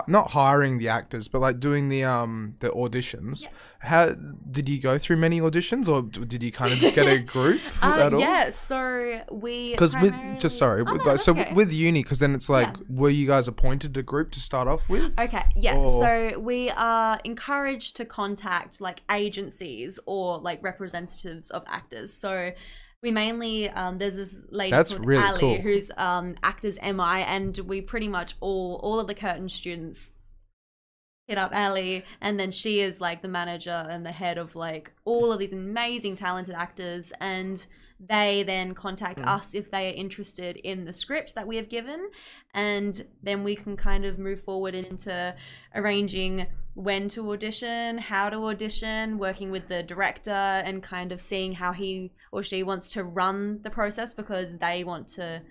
not hiring the actors, but like doing the auditions. How did you go through many auditions, or did you kind of just get a group at all? Yeah, so we with uni, because then it's like, were you guys appointed a group to start off with? Okay, so we are encouraged to contact like agencies or like representatives of actors. So we mainly, there's this lady called really Ali, cool. who's Actors MI, and we pretty much all of the Curtin students hit up Ali, and then she is like the manager and the head of like all of these amazing talented actors, and they then contact us if they are interested in the script that we have given, and then we can kind of move forward into arranging when to audition, how to audition, working with the director and kind of seeing how he or she wants to run the process, because they want to,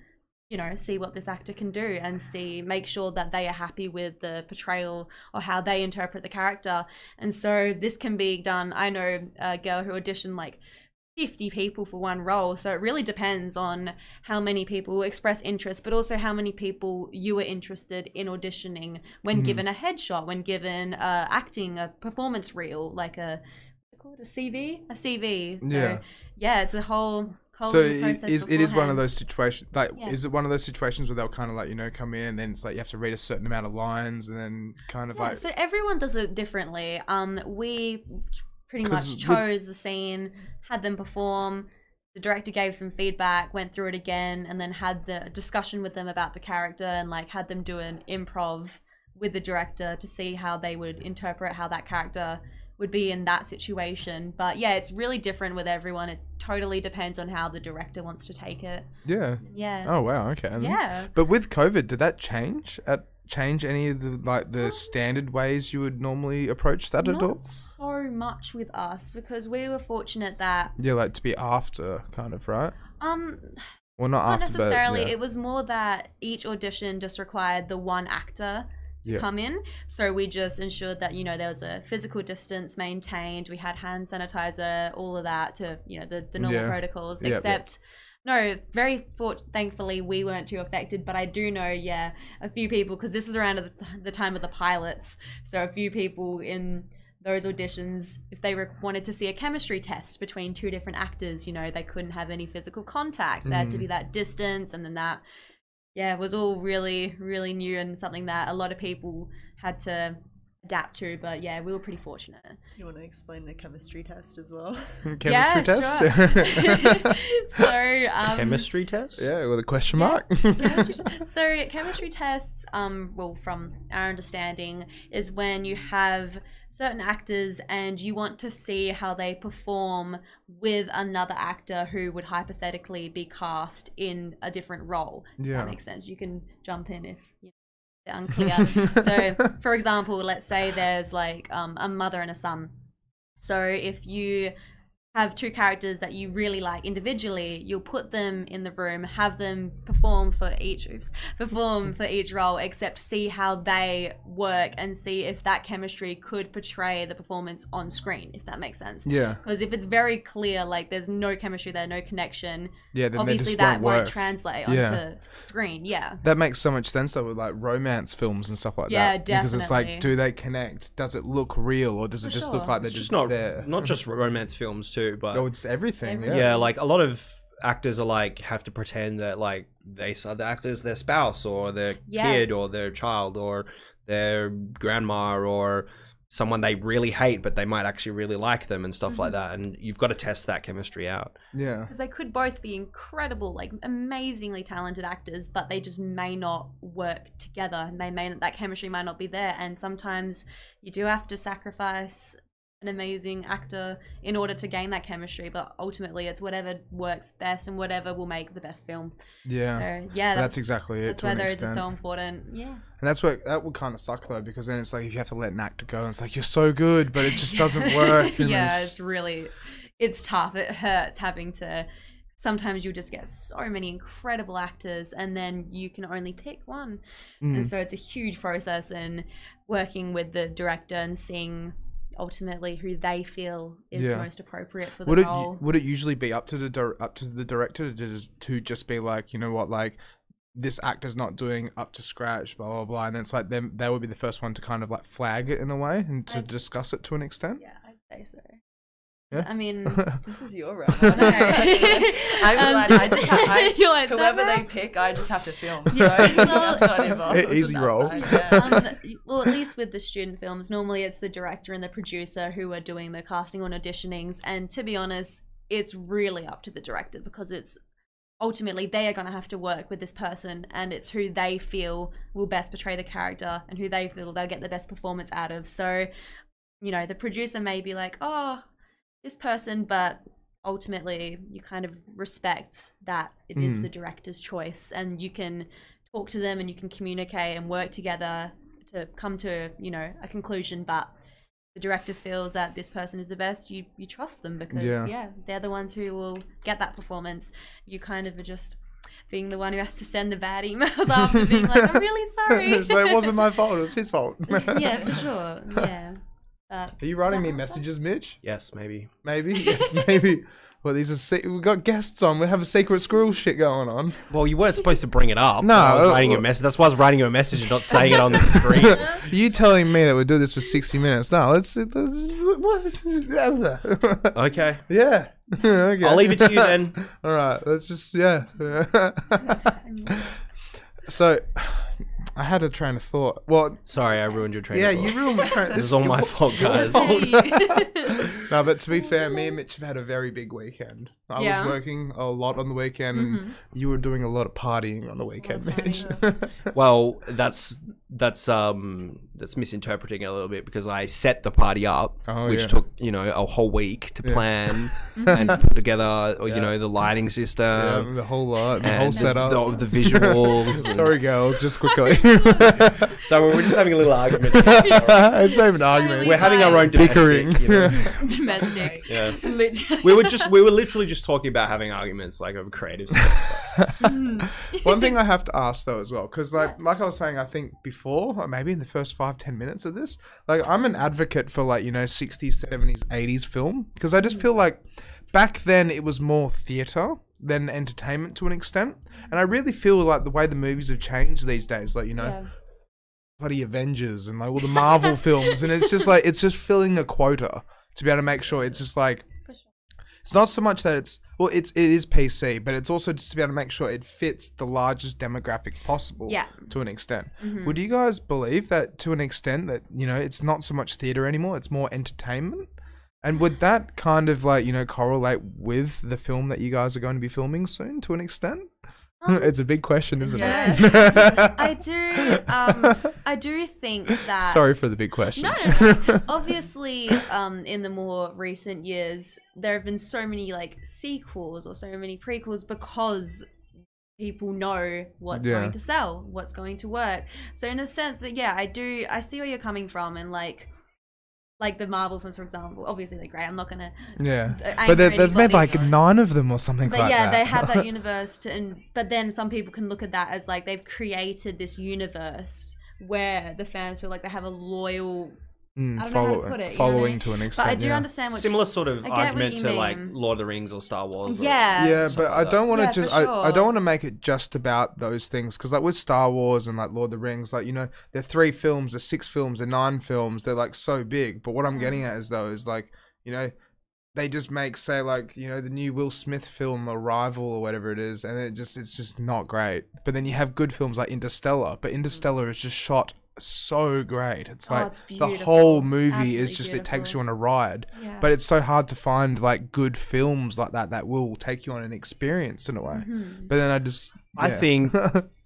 see what this actor can do and make sure that they are happy with the portrayal or how they interpret the character. And so this can be done. I know a girl who auditioned like 50 people for one role, so it really depends on how many people express interest, but also how many people you are interested in auditioning when given a headshot, when given acting a performance reel, like a CV. So it's a whole so it is one of those situations, like, is it one of those situations where they'll kind of like, come in and then it's like you have to read a certain amount of lines and then kind of like... So everyone does it differently. We pretty much chose the scene, had them perform, the director gave some feedback, went through it again, and then had the discussion with them about the character and like had them do an improv with the director to see how they would interpret how that character would be in that situation. But yeah, it's really different with everyone. It totally depends on how the director wants to take it. Yeah. Oh wow, okay. Yeah. But with COVID, did that change any of the standard ways you would normally approach that at all? Not so much with us, because we were fortunate that like to be after, kind of, right? Well, not after, necessarily. but, It was more that each audition just required the one actor Yeah. come in. So we just ensured that, you know, there was a physical distance maintained. We had hand sanitizer, all of that to, you know, the normal protocols, except no, thankfully we weren't too affected, but I do know, a few people, because this is around the time of the pilots. So a few people in those auditions, if they wanted to see a chemistry test between two different actors, you know, they couldn't have any physical contact. There had to be that distance, and then that, it was all really, really new and something that a lot of people had to adapt to. But yeah, we were pretty fortunate. Do you want to explain the chemistry test as well? Chemistry test? Sure. So chemistry test? Yeah, with a question mark. So chemistry tests, well, from our understanding, is when you have certain actors and you want to see how they perform with another actor who would hypothetically be cast in a different role. If that makes sense. You can jump in if you know, they're unclear. So, for example, let's say there's like a mother and a son. So if you have two characters that you really like individually, you'll put them in the room, have them perform for each role, except see how they work and see if that chemistry could portray the performance on screen, if that makes sense. Yeah. Because if it's very clear, like there's no chemistry there, no connection, then obviously that won't translate onto screen. Yeah. That makes so much sense though with like romance films and stuff like that. Yeah, definitely. Because it's like, do they connect? Does it look real, or does it just look like they're just not there? Not just romance films too, but it's everything. Yeah, like a lot of actors are like have to pretend that like they are the actors, their spouse or their kid or their child or their grandma or someone they really hate, but they might actually really like them and stuff like that. And you've got to test that chemistry out. Yeah, because they could both be incredible, like amazingly talented actors, but they just may not work together, and that chemistry might not be there. And sometimes you do have to sacrifice an amazing actor in order to gain that chemistry, but ultimately it's whatever works best and whatever will make the best film. So that's exactly it. That's why those are so important. And that would kind of suck though, because then it's like if you have to let an actor go and it's like you're so good but it just doesn't work. It's tough. It hurts having to. Sometimes you'll just get so many incredible actors and then you can only pick one. And so it's a huge process in working with the director and seeing ultimately who they feel is most appropriate for the role. Would it usually be up to the director to just be like, you know what, like this actor's not doing up to scratch, blah blah blah, and then it's like they would be the first one to kind of like flag it in a way and to discuss it to an extent? Yeah, I'd say so. Yeah. I mean, this is your role. I'm glad whoever they pick, I just have to film. So easy role. Well, at least with the student films, normally it's the director and the producer who are doing the casting on auditionings. And to be honest, it's really up to the director, because it's ultimately they are going to have to work with this person, and it's who they feel will best portray the character and who they feel they'll get the best performance out of. So, you know, the producer may be like, oh, this person, but ultimately you kind of respect that it is the director's choice, and you can talk to them and you can communicate and work together to come to, you know, a conclusion. But the director feels that this person is the best, you trust them, because they're the ones who will get that performance. You kind of are just being the one who has to send the bad emails after being like, I'm really sorry. It's like, it wasn't my fault, it was his fault. Yeah, for sure. Yeah. Are you writing me messages, Mitch? Yes, maybe. Maybe? Yes, maybe. Well, these are we've got guests on. We have a secret squirrel shit going on. Well, you weren't supposed to bring it up. No. I was writing a message. That's why I was writing you a message and not saying it on the screen. You telling me that we'll do this for 60 minutes? No, let's okay. Yeah. Okay. I'll leave it to you then. All right. Let's just, So, I had a train of thought. Well, sorry, I ruined your train of thought. Yeah, you ruined my train of thought. This is all my fault, guys. No, but to be fair, me and Mitch have had a very big weekend. I was working a lot on the weekend, and you were doing a lot of partying on the weekend, Mitch. Well, that's that's misinterpreting it a little bit because I set the party up, which yeah. took, you know, a whole week to plan and to put together, or, you know, the lighting system, the whole lot, the and whole setup. the visuals. Sorry, girls, just quickly. So we're just having a little argument. It's not even an argument. We're having our own bickering. domestic, you know. Domestic. Yeah. Literally. We were literally just talking about having arguments like over creative stuff. One thing I have to ask though as well, because like I was saying, I think before, or maybe in the first 5-10 minutes of this, like I'm an advocate for like, you know, 60s, 70s, 80s film, because I just feel like back then it was more theatre than entertainment to an extent, and I really feel like the way the movies have changed these days, like, you know, bloody Avengers and like all the Marvel films, and it's just like, it's just filling a quota to be able to make sure it's just like, it's not so much that it's, well, it is PC, but it's also just to be able to make sure it fits the largest demographic possible to an extent. Would you guys believe that to an extent that, you know, it's not so much theatre anymore, it's more entertainment? And would that kind of like, you know, correlate with the film that you guys are going to be filming soon to an extent? It's a big question, isn't it? I do think that. Sorry for the big question. No. Obviously, in the more recent years, there have been so many like sequels or so many prequels because people know what's going to sell, what's going to work. So in a sense that, I see where you're coming from, and like the Marvel films, for example, obviously they're great. I'm not gonna. But they've made like 9 of them or something like that. But they have that universe, but then some people can look at that as like they've created this universe where the fans feel like they have a loyal. I don't know how to put it, following to an extent. But I do understand what similar sort of argument to like Lord of the Rings or Star Wars. But I don't want to just sure. I don't want to make it just about those things, because like with Star Wars and like Lord of the Rings, like, you know, they're 3 films, they're 6 films, they're 9 films, they're like so big. But what I'm getting at is though is like, you know, they just make, say, like, you know, the new Will Smith film Arrival or whatever it is, and it's just not great. But then you have good films like Interstellar, but Interstellar is just shot so great. It's like it's the whole movie Absolutely is just beautiful. It takes you on a ride. But it's so hard to find like good films like that will take you on an experience in a way. But then I think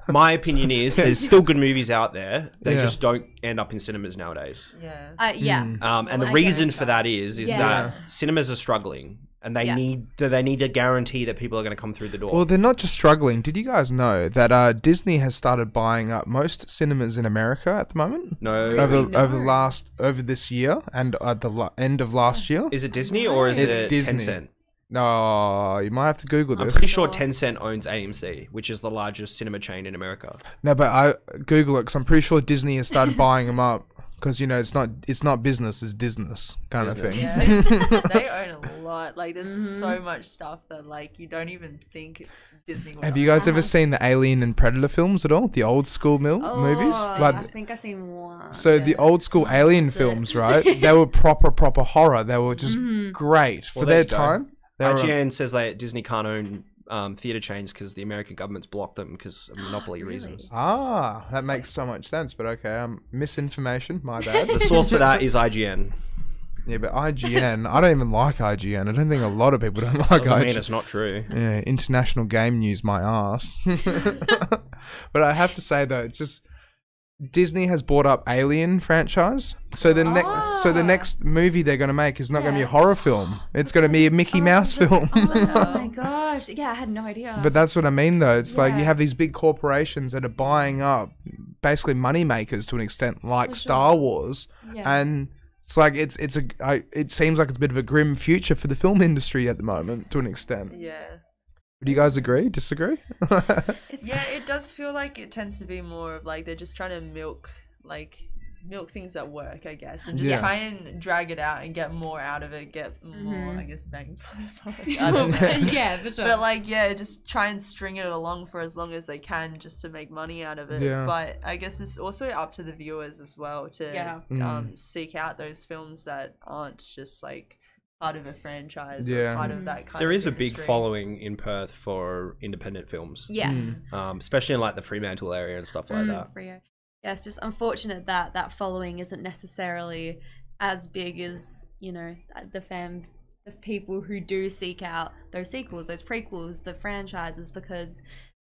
my opinion is there's still good movies out there. They just don't end up in cinemas nowadays. And the reason for that is that cinemas are struggling. And they need a guarantee that people are going to come through the door. Well, they're not just struggling. Did you guys know that Disney has started buying up most cinemas in America at the moment? No. Over this year and at the end of last year. Is it Disney or is it Disney. Tencent? No, you might have to Google this. I'm pretty sure Tencent owns AMC, which is the largest cinema chain in America. No, but I Google it because I'm pretty sure Disney has started buying them up. Because, you know, it's not business, it's business kind of thing. They own a lot. Like, there's so much stuff that, like, you don't even think Disney would Have you guys ever seen the Alien and Predator films at all? The old school movies? Like, I think I've seen one. So the old school Alien films, right? They were proper horror. They were just great for their time. IGN says that Disney can't own theatre chains because the American government's blocked them because of monopoly reasons. Ah, that makes so much sense. But okay, misinformation. My bad. The source for that is IGN. Yeah, but IGN, I don't even like IGN. I don't think a lot of people don't like Doesn't IGN. mean it's not true. Yeah, international game news, my ass. But I have to say though, it's just Disney has bought up Alien franchise. So the next movie they're going to make is not going to be a horror film. It's going to be a Mickey Mouse film. Oh my gosh. Yeah, I had no idea. But that's what I mean though. It's like you have these big corporations that are buying up basically money makers to an extent, like Star Wars. And it's like it seems like it's a bit of a grim future for the film industry at the moment to an extent. Do you guys agree? Disagree? It does feel like it tends to be more of like they're just trying to milk things that work, I guess, and just try and drag it out and get more out of it, get more, I guess, bang for it. I don't know. For sure. But like, just try and string it along for as long as they can just to make money out of it. But I guess it's also up to the viewers as well to seek out those films that aren't just like part of a franchise or part of that kind there of is industry. a big following in Perth for independent films. Yes. Especially in like the Fremantle area and stuff like that. Yeah, it's just unfortunate that that following isn't necessarily as big as, you know, the people who do seek out those sequels, those prequels, the franchises, because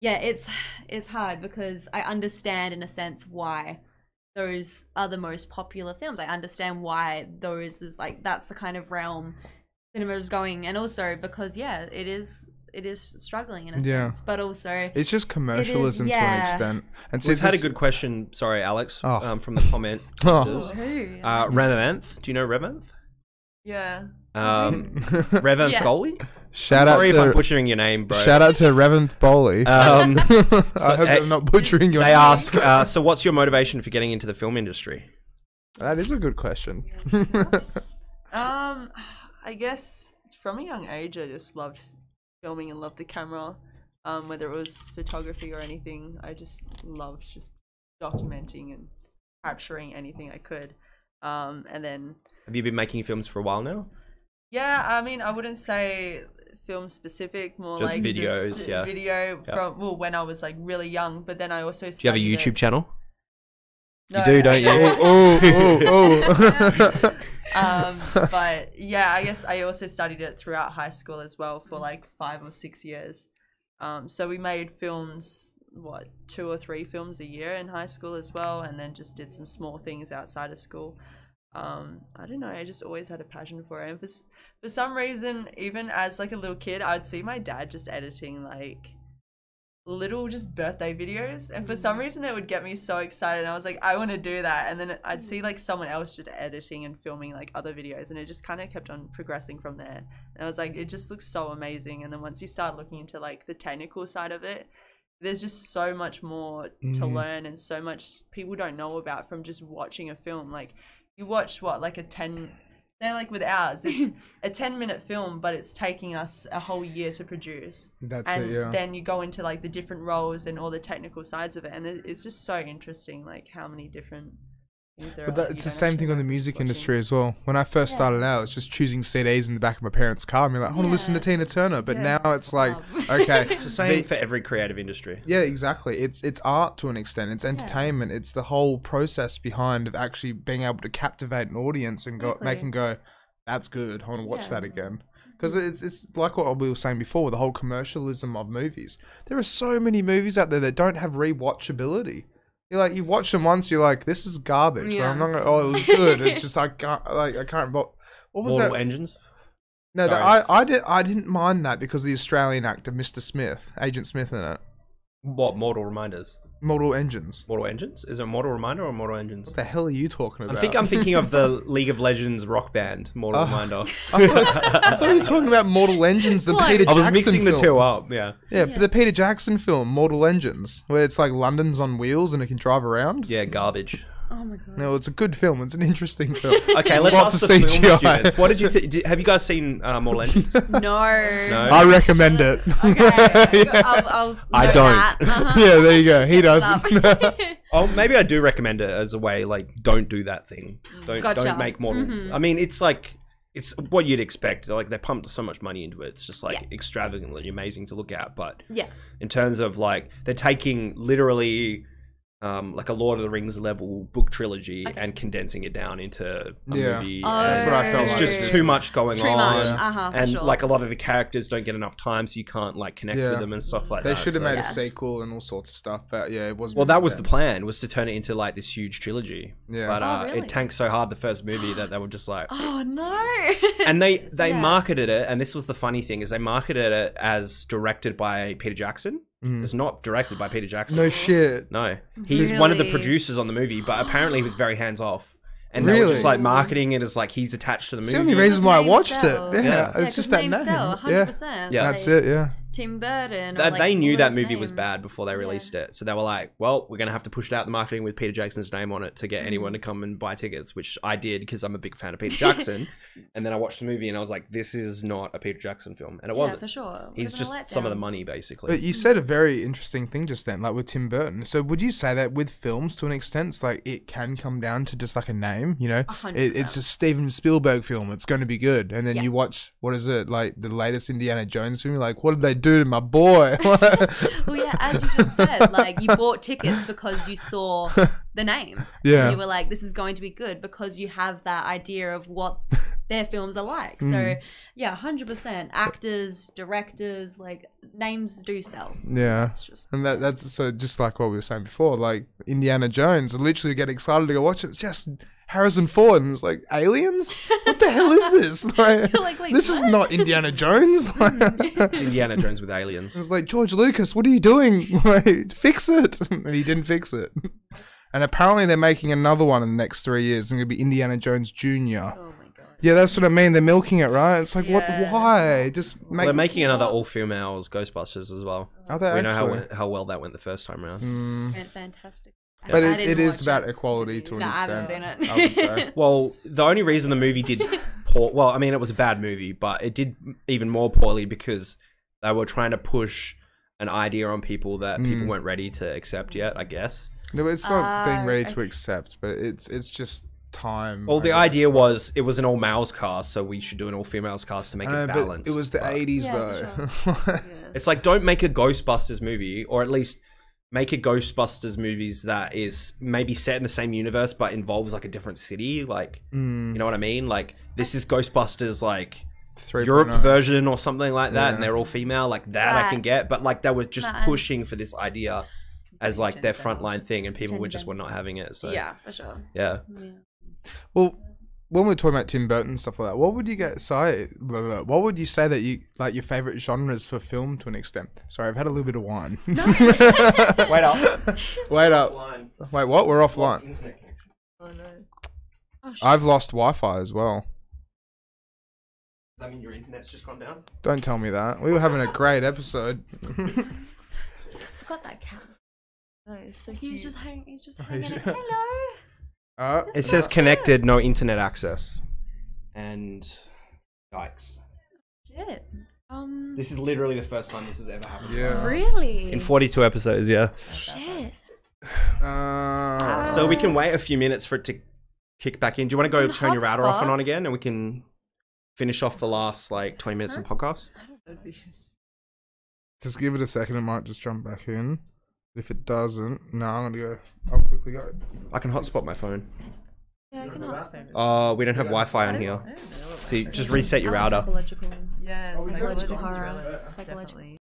it's hard, because I understand in a sense why those are the most popular films. I understand why those is like that's the kind of realm cinema is going, and also because it is struggling in a sense, but also it's just commercialism to an extent. And we've had a good question. Sorry, Alex, from the comment. Revanth, do you know Revanth? Yeah. Revanth Goley. Sorry if I'm butchering your name, bro. Shout out to Revanth Bowley. I hope I'm not butchering your name. They ask, so what's your motivation for getting into the film industry? That is a good question. I guess from a young age, I just loved filming and loved the camera. Whether it was photography or anything, I just loved just documenting and capturing anything I could. And then... Have you been making films for a while now? Yeah, I mean, I wouldn't say film specific, more just like videos, just video from when I was like really young. But then I also do you have a YouTube channel? No, you do, don't you? But yeah, I guess I also studied it throughout high school as well for like 5 or 6 years. So we made films, 2 or 3 films a year in high school as well, and then just did some small things outside of school. I don't know, I just always had a passion for it, and for some reason, even as like a little kid, I would see my dad just editing like little just birthday videos, and for some reason it would get me so excited, and I was like, I want to do that. And then I'd see like someone else just editing and filming like other videos, and it just kind of kept on progressing from there, and I was like, it just looks so amazing. And then once you start looking into like the technical side of it, there's just so much more to learn, and so much people don't know about from just watching a film. Like, you watch like a 10, say like with ours, it's a 10-minute film, but it's taking us a whole year to produce. Then you go into like the different roles and all the technical sides of it, and it's just so interesting, like how many different things there are. But it's the same thing on the music industry as well. When I first started out, it was just choosing CDs in the back of my parents' car and be like, I want to listen to Tina Turner. But now it's like, okay. It's the same for every creative industry. Yeah, exactly. It's art to an extent. It's entertainment. It's the whole process behind of actually being able to captivate an audience and make them go, that's good, I want to watch that again. Because it's like what we were saying before, the whole commercialism of movies. There are so many movies out there that don't have rewatchability. You're like, you watch them once, you're like, this is garbage. So I'm not gonna, it was good. It's just I can't remember. What was Mortal that? Engines? No, I didn't mind that because of the Australian actor, Mr. Smith, Agent Smith in it. What, Mortal Reminders? Mortal Engines. Mortal Engines? Is it Mortal Reminder or Mortal Engines? What the hell are you talking about? I'm thinking of the League of Legends rock band, Mortal Reminder. I thought you were talking about Mortal Engines, the Peter Jackson film. I was mixing the two up, yeah. Yeah, the Peter Jackson film, Mortal Engines, where it's like London's on wheels and it can drive around. Yeah, garbage. Oh my god. No, it's a good film. It's an interesting film. Okay, let's ask the film students. What did you think? Have you guys seen Mortal Engines? No. I recommend it. Okay. I'll I don't. Yeah, there you go. He doesn't. Oh, maybe I do recommend it as a way, like, don't do that thing. Don't make Mortal. I mean, it's like, it's what you'd expect. Like, they pumped so much money into it. It's just like extravagantly amazing to look at. But in terms of like, they're taking literally like a Lord of the Rings level book trilogy and condensing it down into a movie. That's what I felt. It's just too much going on, and sure. like a lot of the characters don't get enough time, so you can't like connect with them and stuff like that. They should have made a sequel and all sorts of stuff, but yeah, it wasn't. Well, that was the plan, was to turn it into like this huge trilogy. Yeah, but really? it tanked so hard the first movie that they were just like, oh no. And they marketed it, and this was the funny thing, is they marketed it as directed by Peter Jackson. It's not directed by Peter Jackson. No shit. No. He's one of the producers on the movie, but apparently he was very hands off. And they were just like marketing it as like he's attached to the movie. It's the only reason why I watched it. Yeah. It's just that name. 100%. Yeah. That's it, yeah. Tim Burton. They knew that movie was bad before they released it. So they were like, well, we're going to have to push it out the marketing with Peter Jackson's name on it to get anyone to come and buy tickets, which I did because I'm a big fan of Peter Jackson. And then I watched the movie and I was like, this is not a Peter Jackson film. And it wasn't. For sure. He's just some of the money, basically. But you said a very interesting thing just then, like with Tim Burton. So would you say that with films, to an extent, it's like it can come down to just like a name, you know? 100%. It's a Steven Spielberg film. It's going to be good. And then you watch, what is it, like the latest Indiana Jones film? You're like, what did they dude, my boy. Well, yeah, as you just said, like you bought tickets because you saw the name. Yeah. And you were like, this is going to be good because you have that idea of what their films are like. So, yeah, 100%. Actors, directors, like names do sell. Yeah. It's just- And that's so just like what we were saying before, like Indiana Jones, I literally get excited to go watch it. It's just Harrison Ford, and it's like, aliens? What the hell is this? Like, You're like, wait, this is what? not Indiana Jones. It's Indiana Jones with aliens. It was like, George Lucas, what are you doing? Like, fix it. And he didn't fix it. And apparently they're making another one in the next 3 years. It's going to be Indiana Jones Jr. Oh my god. Yeah, that's what I mean. They're milking it, right? It's like, what? Yeah. Why? Just make. They're making another all-females Ghostbusters as well. Are they We know actually? how well that went the first time around. Fantastic. But I it didn't is watch about it. equality to an No, I extent. haven't seen it. I would say. Well, the only reason the movie did poor, well, I mean, it was a bad movie, but it did even more poorly because they were trying to push an idea on people that people weren't ready to accept yet, I guess. No, it's not being ready to okay. accept, but it's just time. Well, I the guess. idea was it was an all-males cast, so we should do an all-females cast to make I know, it but balanced. it was the but 80s Yeah, though. It's like, don't make a Ghostbusters movie, or at least make a Ghostbusters movies that is maybe set in the same universe but involves like a different city. Like, you know what I mean? Like, this is Ghostbusters like 3.0. Europe version or something like that, Yeah. and they're all female. Like that I can get, but like they were just Nah. pushing for this idea as like their Gender frontline thing, and people were Gender just were not having it. So Yeah, for sure. yeah. Yeah. Well, when we're talking about Tim Burton and stuff like that, what would you say? What would you say that you like your favorite genres for film to an extent? Sorry, I've had a little bit of wine. Wait up. Wait up. Wait, what? We're offline. Oh no. Oh, shit. I've lost Wi-Fi as well. Does that mean your internet's just gone down? Don't tell me that. We were having a great episode. forgot that cat. No, it's so He cute. was just hanging. He's just Oh, hanging. he's- Hello. It says connected, no internet access. And yikes. Shit. This is literally the first time this has ever happened. Yeah. Really? In 42 episodes, yeah. Shit. So we can wait a few minutes for it to kick back in. Do you want to go In turn your router off and hotspot? on again, and we can finish off the last like 20 minutes of the podcast? Just give it a second. It might just jump back in. If it doesn't, no, I'm gonna go. I'll quickly go. I can hotspot my phone. Yeah, I can ask. We don't have Wi-Fi on here. So you just reset your router. Psychological. Yeah, Oh, we got psychological it. thrillers, Psychological. definitely.